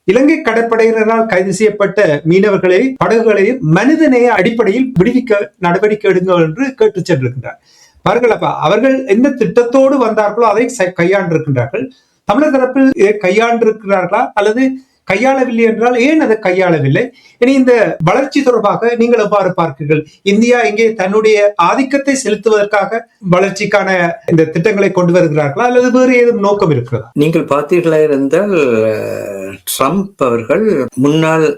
இலங்கை கடற்படையினரால் கைது செய்யப்பட்ட மீனவர்களை, படகுகளையும் மனிதநேய அடிப்படையில் விடுவிக்க நடவடிக்கை எடுங்கள் என்று கேட்டு சென்றிருக்கின்றார். பாருங்கள், அப்ப அவர்கள் எந்த திட்டத்தோடு வந்தார்களோ அதை கையாண்டிருக்கின்றார்கள். தமிழர் தரப்பில் கையாண்டிருக்கிறார்களா அல்லது கையாளவில்லை என்றால் ஏன் அதை கையாளவில்லை? இனி இந்த வளர்ச்சி தொடர்பாக நீங்கள் எவ்வாறு பார்க்கிறீர்கள்? இந்தியா இங்கே தன்னுடைய ஆதிக்கத்தை செலுத்துவதற்காக வளர்ச்சிக்கான இந்த திட்டங்களை கொண்டு வருகிறார்களா அல்லது வேறு ஏதும் நோக்கம் இருக்கிறதா? நீங்கள் பார்த்தீர்களா இருந்தால் ட்ரம்ப் அவர்கள் முன்னாள்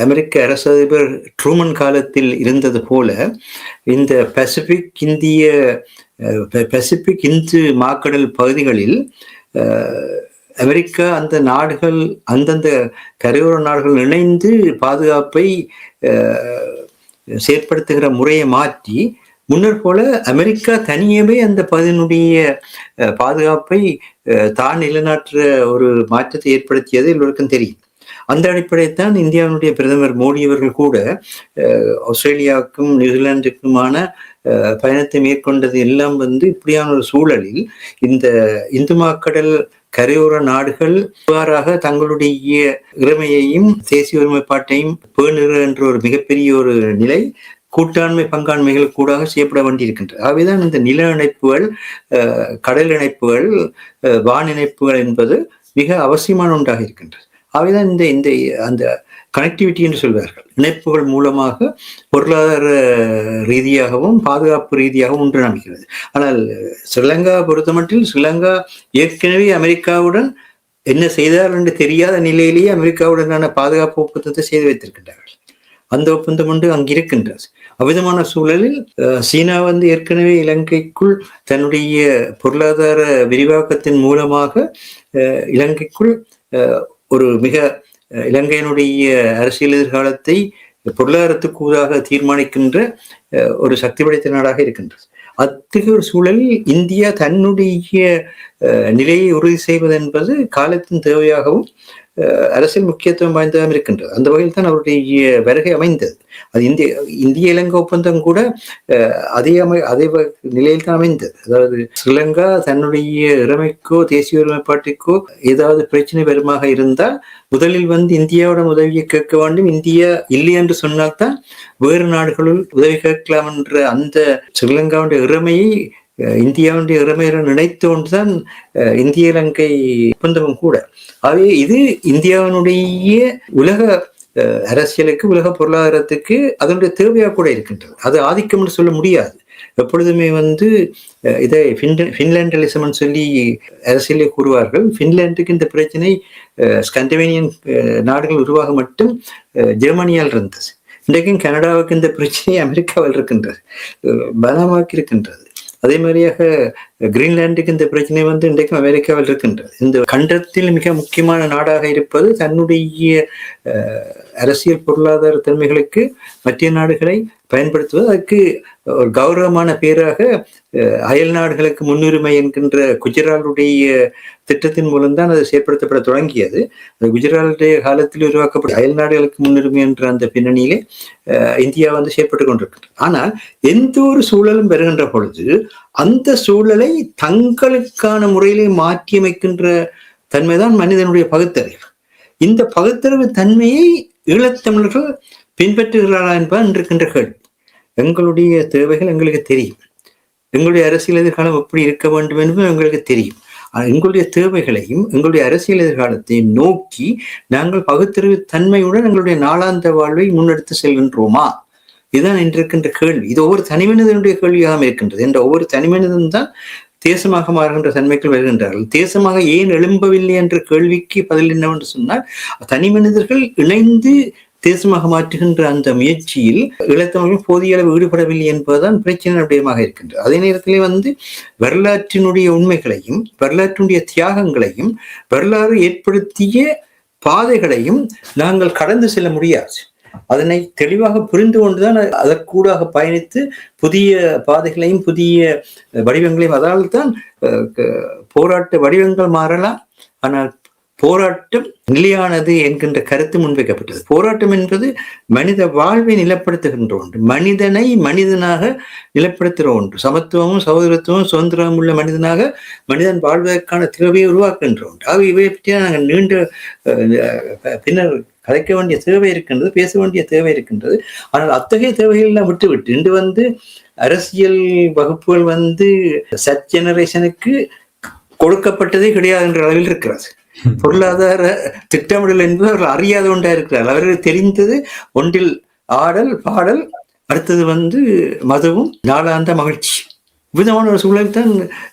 அமெரிக்க அரசு அதிபர் ட்ரூமன் காலத்தில் இருந்தது போல இந்த பசிபிக் இந்து மாக்கடல் பகுதிகளில் அமெரிக்கா அந்த நாடுகள், அந்தந்த கரையோர நாடுகள் இணைந்து பாதுகாப்பை செயற்படுத்துகிற முறையை மாற்றி முன்னர் போல அமெரிக்கா தனியவே அந்த பகுதியினுடைய பாதுகாப்பை தான் நிலைநாட்டுற ஒரு மாற்றத்தை ஏற்படுத்தியது எல்லோருக்கும் தெரியும். அந்த அடிப்படையில் தான் இந்தியாவினுடைய பிரதமர் மோடி அவர்கள் கூட ஆஸ்திரேலியாவுக்கும் நியூசிலாந்துக்குமான பயணத்தை மேற்கொண்டது எல்லாம் வந்து இப்படியான ஒரு சூழலில் இந்த இந்து மாக்கடல் கரையோர நாடுகள் இவ்வாறாக தங்களுடைய இறைமையையும் தேசிய ஒருமைப்பாட்டையும் பேணுகிற என்ற ஒரு மிகப்பெரிய ஒரு நிலை கூட்டாண்மை பங்காண்மைகள் கூட செய்யப்பட வேண்டியிருக்கின்றது. ஆகவேதான் இந்த நில இணைப்புகள், கடல் இணைப்புகள், வான் இணைப்புகள் என்பது மிக அவசியமான ஒன்றாக இருக்கின்றது. ஆகவேதான் இந்த அந்த கனெக்டிவிட்டி என்று சொல்வார்கள். இணைப்புகள் மூலமாக பொருளாதார ரீதியாகவும் பாதுகாப்பு ரீதியாகவும் ஒன்று நம்பிக்கிறது. ஆனால் ஸ்ரீலங்கா பொறுத்தமட்டில் ஸ்ரீலங்கா ஏற்கனவே அமெரிக்காவுடன் என்ன செய்தார் என்று தெரியாத நிலையிலேயே அமெரிக்காவுடனான பாதுகாப்பு ஒப்பந்தத்தை செய்து வைத்திருக்கின்றார்கள். அந்த ஒப்பந்தம் ஒன்று அங்கிருக்கின்றது. அவ்விதமான சூழலில் சீனா வந்து ஏற்கனவே இலங்கைக்குள் தன்னுடைய பொருளாதார விரிவாக்கத்தின் மூலமாக இலங்கைக்குள் ஒரு மிக இலங்கையினுடைய அரசியல் எதிர்காலத்தை பொருளாதாரத்துக்கு ஊடாக தீர்மானிக்கின்ற ஒரு சக்தி படைத்த நாடாக இருக்கின்றது. அத்தகைய ஒரு சூழலில் இந்தியா தன்னுடைய நிலையை உறுதி செய்வது என்பது காலத்தின் தேவையாகவும் அரசியல் முக்கியத்துவம் வாய்ந்ததாக இருக்கின்றது. அந்த வகையில் தான் அவருடைய வருகை அமைந்தது. அது இந்திய இலங்கை ஒப்பந்தம் கூட அதே நிலையில் தான் அமைந்தது. அதாவது ஸ்ரீலங்கா தன்னுடைய இறைமைக்கோ தேசிய ஒருமைப்பாட்டுக்கோ ஏதாவது பிரச்சனை வருமாக இருந்தால் முதலில் வந்து இந்தியாவோட உதவியை கேட்க வேண்டும். இந்தியா இல்லை என்று சொன்னால்தான் வேறு நாடுகளில் உதவி கேட்கலாம் என்ற அந்த ஸ்ரீலங்காவுடைய இறைமையை இந்தியாவுடைய இறைமையில நினைத்து ஒன்றுதான் இந்திய இலங்கை ஒப்பந்தமும் கூட. ஆகவே இது இந்தியாவினுடைய உலக அரசியலுக்கு, உலக பொருளாதாரத்துக்கு அதனுடைய தேவையாக கூட இருக்கின்றது. அது ஆதிக்கம் என்று சொல்ல முடியாது. எப்பொழுதுமே வந்து இதை பின்லாண்டலிசம் சொல்லி அரசியலே கூறுவார்கள். பின்லாண்டுக்கு இந்த பிரச்சனை ஸ்காண்டினேவியன் நாடுகள் உருவாக மட்டும் ஜெர்மனியால் இருந்தது. இன்றைக்கும் கனடாவுக்கு இந்த பிரச்சனை அமெரிக்காவில் இருக்கின்றது, பலமாக்கி இருக்கின்றது. அதே மாதிரியாக கிரீன்லாண்டுக்கு இந்த பிரச்சனை வந்து இன்றைக்கும் அமெரிக்காவில் இருக்கின்றது. இந்த கண்டத்தில் மிக முக்கியமான நாடாக இருப்பது தன்னுடைய அரசியல் பொருளாதார தன்மைகளுக்கு மற்ற நாடுகளை பயன்படுத்துவது. அதுக்கு ஒரு கௌரவமான பேராக அயல் நாடுகளுக்கு முன்னுரிமை என்கின்ற குஜராலுடைய திட்டத்தின் மூலம்தான் அது செயற்படுத்தப்பட தொடங்கியது. அது குஜராலுடைய காலத்தில் உருவாக்கப்பட்ட அயல் நாடுகளுக்கு முன்னுரிமை என்ற அந்த பின்னணியிலே இந்தியா வந்து செயற்பட்டு கொண்டிருக்கின்றது. ஆனால் எந்த ஒரு சூழலும் பெறுகின்ற பொழுது அந்த சூழலை தங்களுக்கான முறையிலே மாற்றியமைக்கின்ற தன்மைதான் மனிதனுடைய பகுத்தறிவு. இந்த பகுத்தறிவு தன்மையை ஈழத்தமிழர்கள் பின்பற்றுகிறாரா என்பது இருக்கின்ற கேள்வி. எங்களுடைய தேவைகள் எங்களுக்கு தெரியும், எங்களுடைய அரசியல் எதிர்காலம் எப்படி இருக்க வேண்டும் என்பது எங்களுக்கு தெரியும். எங்களுடைய தேவைகளையும் எங்களுடைய அரசியல் எதிர்காலத்தையும் நோக்கி நாங்கள் பகுத்தறிவு தன்மையுடன் எங்களுடைய நாளாந்த வாழ்வை முன்னெடுத்து செல்கின்றோமா? இதுதான் இன்றிருக்கின்ற கேள்வி. இது ஒவ்வொரு தனி மனிதனுடைய கேள்வியாக இருக்கின்றது. என்ற ஒவ்வொரு தனி மனிதன் தான் தேசமாக மாறுகின்ற தன்மைக்குள் வருகின்றார்கள். தேசமாக ஏன் எழும்பவில்லை என்ற கேள்விக்கு பதில் என்னவென்று சொன்னால், தனி மனிதர்கள் இணைந்து தேசமாக மாற்றுகின்ற அந்த முயற்சியில் ஈழத்தமிழர்கள் போதிய அளவு ஈடுபடவில்லை என்பதுதான் பிரச்சனையுடையமாக இருக்கின்றது. அதே நேரத்திலே வரலாற்றினுடைய உண்மைகளையும் வரலாற்றினுடைய தியாகங்களையும் வரலாறு ஏற்படுத்திய பாதைகளையும் நாங்கள் கடந்து செல்ல முடியாது. அதனை தெளிவாக புரிந்து கொண்டுதான் அதற்கூடாக பயணித்து புதிய பாதைகளையும் புதிய வடிவங்களையும், அதால் தான் போராட்ட வடிவங்கள் மாறலாம், ஆனால் போராட்டம் நிலையானது என்கின்ற கருத்து முன்வைக்கப்பட்டது. போராட்டம் என்பது மனித வாழ்வை நிலப்படுத்துகின்ற ஒன்று, மனிதனை மனிதனாக நிலப்படுத்துகிற ஒன்று, சமத்துவமும் சகோதரத்துவமும் சுதந்திரமும் உள்ள மனிதனாக மனிதன் வாழ்வதற்கான தேவையை உருவாக்குகின்ற ஒன்று. ஆக இவை பற்றி நாங்கள் நீண்ட பின்னர் கலைக்க வேண்டிய தேவை இருக்கின்றது, பேச வேண்டிய தேவை இருக்கின்றது. ஆனால் அத்தகைய தேவைகள் எல்லாம் விட்டுவிட்டு இன்று அரசியல் வகுப்புகள் சட் ஜெனரேஷனுக்கு கொடுக்கப்பட்டதே கிடையாது என்ற அளவில் இருக்கிறது. பொருளாதார திட்டமிடல் என்பது அவர்கள் அறியாத ஒன்றா இருக்கிறார்கள். அவர்கள் தெரிந்தது ஒன்றில் ஆடல் பாடல், அடுத்தது மதுவும் நாளாந்த மகிழ்ச்சி. விதமான ஒரு சூழல் தான்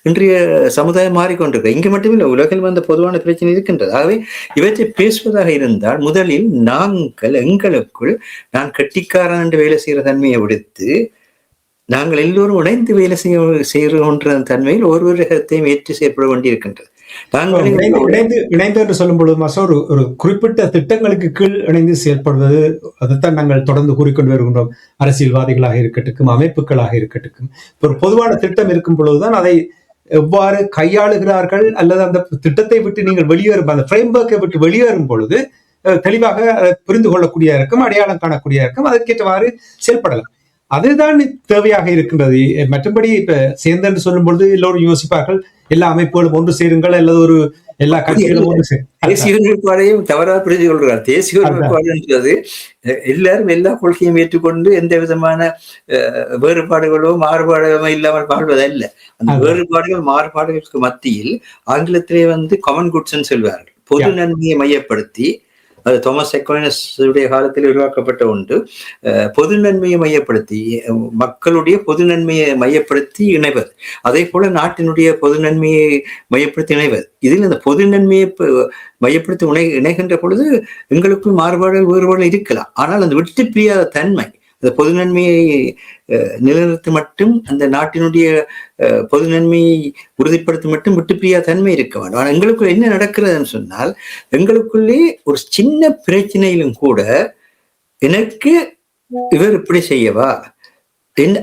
இன்றைய சமுதாயம் மாறிக்கொண்டிருக்க. இங்கு மட்டுமில்லை, உலகில் பொதுவான பிரச்சனை இருக்கின்றது. ஆகவே இவற்றை பேசுவதாக இருந்தால் முதலில் நாங்கள் எங்களுக்குள் நான் கட்டிக்காரன் என்று வேலை செய்கிற தன்மையை விடுத்து நாங்கள் எல்லோரும் இணைந்து வேலை செய்கிற தன்மையில் ஒருவருடைய கருத்தையும் ஏற்று செயற்பட வேண்டியிருக்கின்றது. இணைந்து என்று சொல்லும் பொழுது ஒரு குறிப்பிட்ட திட்டங்களுக்கு கீழ் இணைந்து செயல்படுவது, அதைத்தான் நாங்கள் தொடர்ந்து கூறிக்கொண்டு வருகின்றோம். அரசியல்வாதிகளாக இருக்கட்டும், அமைப்புகளாக இருக்கட்டும், ஒரு பொதுவான திட்டம் இருக்கும் பொழுதுதான் அதை எவ்வாறு கையாளுகிறார்கள், அல்லது அந்த திட்டத்தை விட்டு நீங்கள் வெளியேறும், அந்த ஃப்ரேம்வொர்க்கை விட்டு வெளியேறும் பொழுது தெளிவாக புரிந்து கொள்ளக்கூடிய இருக்கும், அடையாளம் காணக்கூடிய இருக்கும், அதற்கேற்றவாறு செயல்படலாம். அதுதான் தேவையாக இருக்கின்றது. மற்றபடி இப்ப சேர்ந்து சொல்லும் பொழுது எல்லோரும் யோசிப்பார்கள், எல்லா அமைப்புகளும் ஒன்று சேருங்கள் அல்லது எல்லா கட்சிகளும் ஒன்று சேரும். தேசிய ஒருமைப்பாடையும் தவறாக புரிந்து கொள்கிறார். தேசிய ஒருமைப்பாடு என்பது எல்லாரும் எல்லா கொள்கையும் ஏற்றுக்கொண்டு எந்த விதமான வேறுபாடுகளோ மாறுபாடுகளோ இல்லாமல் வாழ்வதல்ல. அந்த வேறுபாடுகள் மாறுபாடுகளுக்கு மத்தியில் ஆங்கிலத்திலே காமன் குட்ஸ் சொல்வார்கள். பொது நன்மையை மையப்படுத்தி, அது தாமஸ் அக்வைனஸ் உடைய காலத்தில் உருவாக்கப்பட்ட ஒன்று. பொது நன்மையை மையப்படுத்தி, மக்களுடைய பொது நன்மையை மையப்படுத்தி இணைவது, அதே போல நாட்டினுடைய பொது நன்மையை மையப்படுத்தி இணைவது. இதில் இந்த பொது நன்மையை மையப்படுத்தி இணைகின்ற பொழுது எங்களுக்குள் மாறுபாடுகள் வேறுபாடுகள் இருக்கலாம். ஆனால் அந்த விட்டு பிரியாத தன்மை, அந்த பொது நன்மையை நிலைநிறுத்த மட்டும், அந்த நாட்டினுடைய பொது நன்மையை உறுதிப்படுத்த மட்டும் விட்டு பிரியாத தன்மை இருக்க வேண்டும். ஆனால் எங்களுக்குள்ள என்ன நடக்கிறதுன்னு சொன்னால், எங்களுக்குள்ளே ஒரு சின்ன பிரச்சனையிலும் கூட எனக்கு இவர் இப்படி செய்யவா,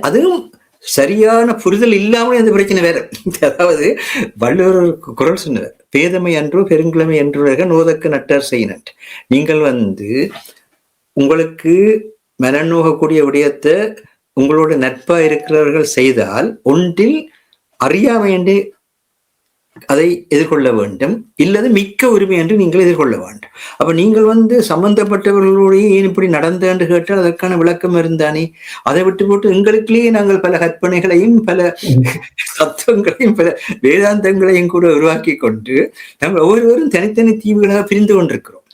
அதுவும் சரியான புரிதல் இல்லாமல் அந்த பிரச்சனை வேற. அதாவது வள்ளுவர் குரல் சொன்னார், பேதமை அன்றோ பெருங்கிழமை அன்றோ நோதக்க நட்டார் செய்யினன். நீங்கள் உங்களுக்கு மனநோகக்கூடிய விடயத்தை உங்களோட நட்பா இருக்கிறவர்கள் செய்தால் ஒன்றில் அறியாமை என்று அதை எதிர்கொள்ள வேண்டும், இல்லது மிக்க உரிமை என்று நீங்கள் எதிர்கொள்ள வேண்டும். அப்ப நீங்கள் சம்பந்தப்பட்டவர்களுடைய ஏன் இப்படி நடந்த என்று கேட்டால் அதற்கான விளக்கம் இருந்தானே. அதை விட்டு போட்டு எங்களுக்குள்ளேயே நாங்கள் பல கற்பனைகளையும் பல தத்துவங்களையும் பல வேதாந்தங்களையும் கூட உருவாக்கி கொண்டு நாங்கள் ஒவ்வொருவரும் தனித்தனி தீவுகளாக பிரிந்து கொண்டிருக்கிறோம்.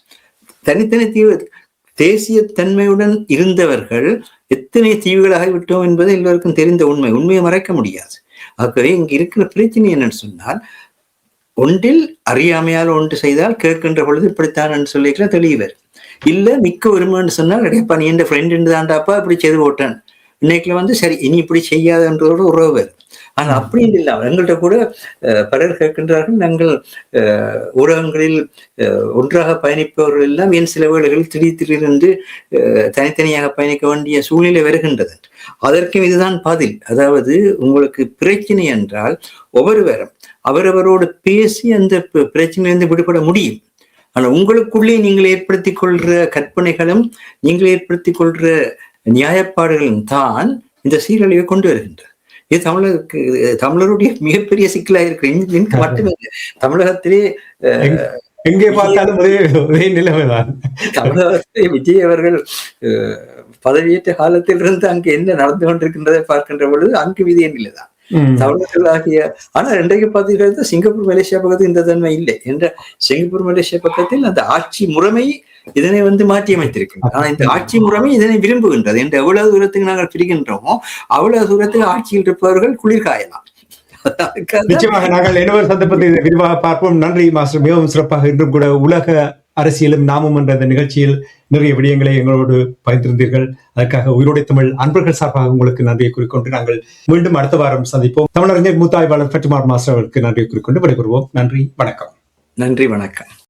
தனித்தனி தீவு தேசிய தன்மையுடன் இருந்தவர்கள் எத்தனை தீவுகளாக விட்டோம் என்பது எல்லோருக்கும் தெரிந்த உண்மையை மறைக்க முடியாது. ஆகவே இங்கு இருக்கிற பிரச்சனை என்னன்னு சொன்னால், ஒன்றில் அறியாமையால் ஒன்று செய்தால் கேட்கின்ற பொழுது இப்படித்தான் சொல்லிக்கலாம் தெளிவர், இல்ல மிக்க உரிமைன்னு சொன்னால் அடையப்பா நீ என் ஃப்ரெண்டு தாண்டாப்பா இப்படி செய்து போட்டான், இன்னைக்குல சரி இனி இப்படி செய்யாதுன்றதோட உறவு. ஆனா அப்படின்னு இல்லை. எங்கள்கிட்ட கூட பலர் கேட்கின்றார்கள், நாங்கள் ஊடகங்களில் ஒன்றாக பயணிப்பவர்கள் எல்லாம் ஏன் சில வேளைகளில் திடீரிலிருந்து தனித்தனியாக பயணிக்க வேண்டிய சூழ்நிலை வருகின்றது. அதற்கும் இதுதான் பதில். அதாவது உங்களுக்கு பிரச்சனை என்றால் ஒவ்வொருவரும் அவரவரோடு பேசி அந்த பிரச்சனையிலிருந்து விடுபட முடியும். ஆனால் உங்களுக்குள்ளே நீங்கள் ஏற்படுத்திக் கொள்கிற கற்பனைகளும் நீங்கள் ஏற்படுத்திக் கொள்கிற நியாயப்பாடுகளும் தான் இந்த சீரழிவை கொண்டு வருகின்றது. இது தமிழருடைய மிகப்பெரிய சிக்கலாக இருக்கு. எனக்கு மட்டுமே தமிழகத்திலே எங்கே பார்த்தாலும் ஒரே நிலைமைதான். தமிழகத்திலே விஜய் அவர்கள் பதவியேற்ற காலத்தில் இருந்து அங்கு என்ன நடந்து கொண்டிருக்கின்றதை பார்க்கின்ற பொழுது அங்கு விதிய நிலைதான் தமிழர்கள் ஆகிய. ஆனா இன்றைக்கு பார்த்தீங்கன்னா சிங்கப்பூர் மலேசியா பக்கத்தில் இந்த தன்மை இல்லை என்ற சிங்கப்பூர் மலேசியா பக்கத்தில் அந்த ஆட்சி முறைமை இதனை மாற்றி அமைத்திருக்கின்றன. ஆனா இந்த ஆட்சி முறைமை இதனை விரும்புகின்றது என்று எவ்வளவு தூரத்துக்கு நாங்கள் பிரிக்கின்றோமோ அவ்வளவு தூரத்துக்கு ஆட்சியில் இருப்பவர்கள் குளிர்காயலாம். நிச்சயமாக நாங்கள் இன்னொரு சந்தர்ப்பத்தை விரிவாக பார்ப்போம். நன்றி மாஸ்டர், மிகவும் சிறப்பாக இன்றும் கூட உலக அரசியலும் நாமும் என்ற அந்த நிகழ்ச்சியில் நிறைய விடயங்களை எங்களோடு பகிர்ந்திருந்தீர்கள். அதற்காக உயிரோடை தமிழ் அன்பர்கள் சார்பாக உங்களுக்கு நன்றியை கூறிக்கொண்டு நாங்கள் மீண்டும் அடுத்த வாரம் சந்திப்போம். தமிழறிஞர் மூத்தாய்வாளர் ஃபட்டிமார் மாஸ்டர் அவர்களுக்கு நன்றியை கூறிக்கொண்டு விடைபெறுவோம். நன்றி, வணக்கம். நன்றி, வணக்கம்.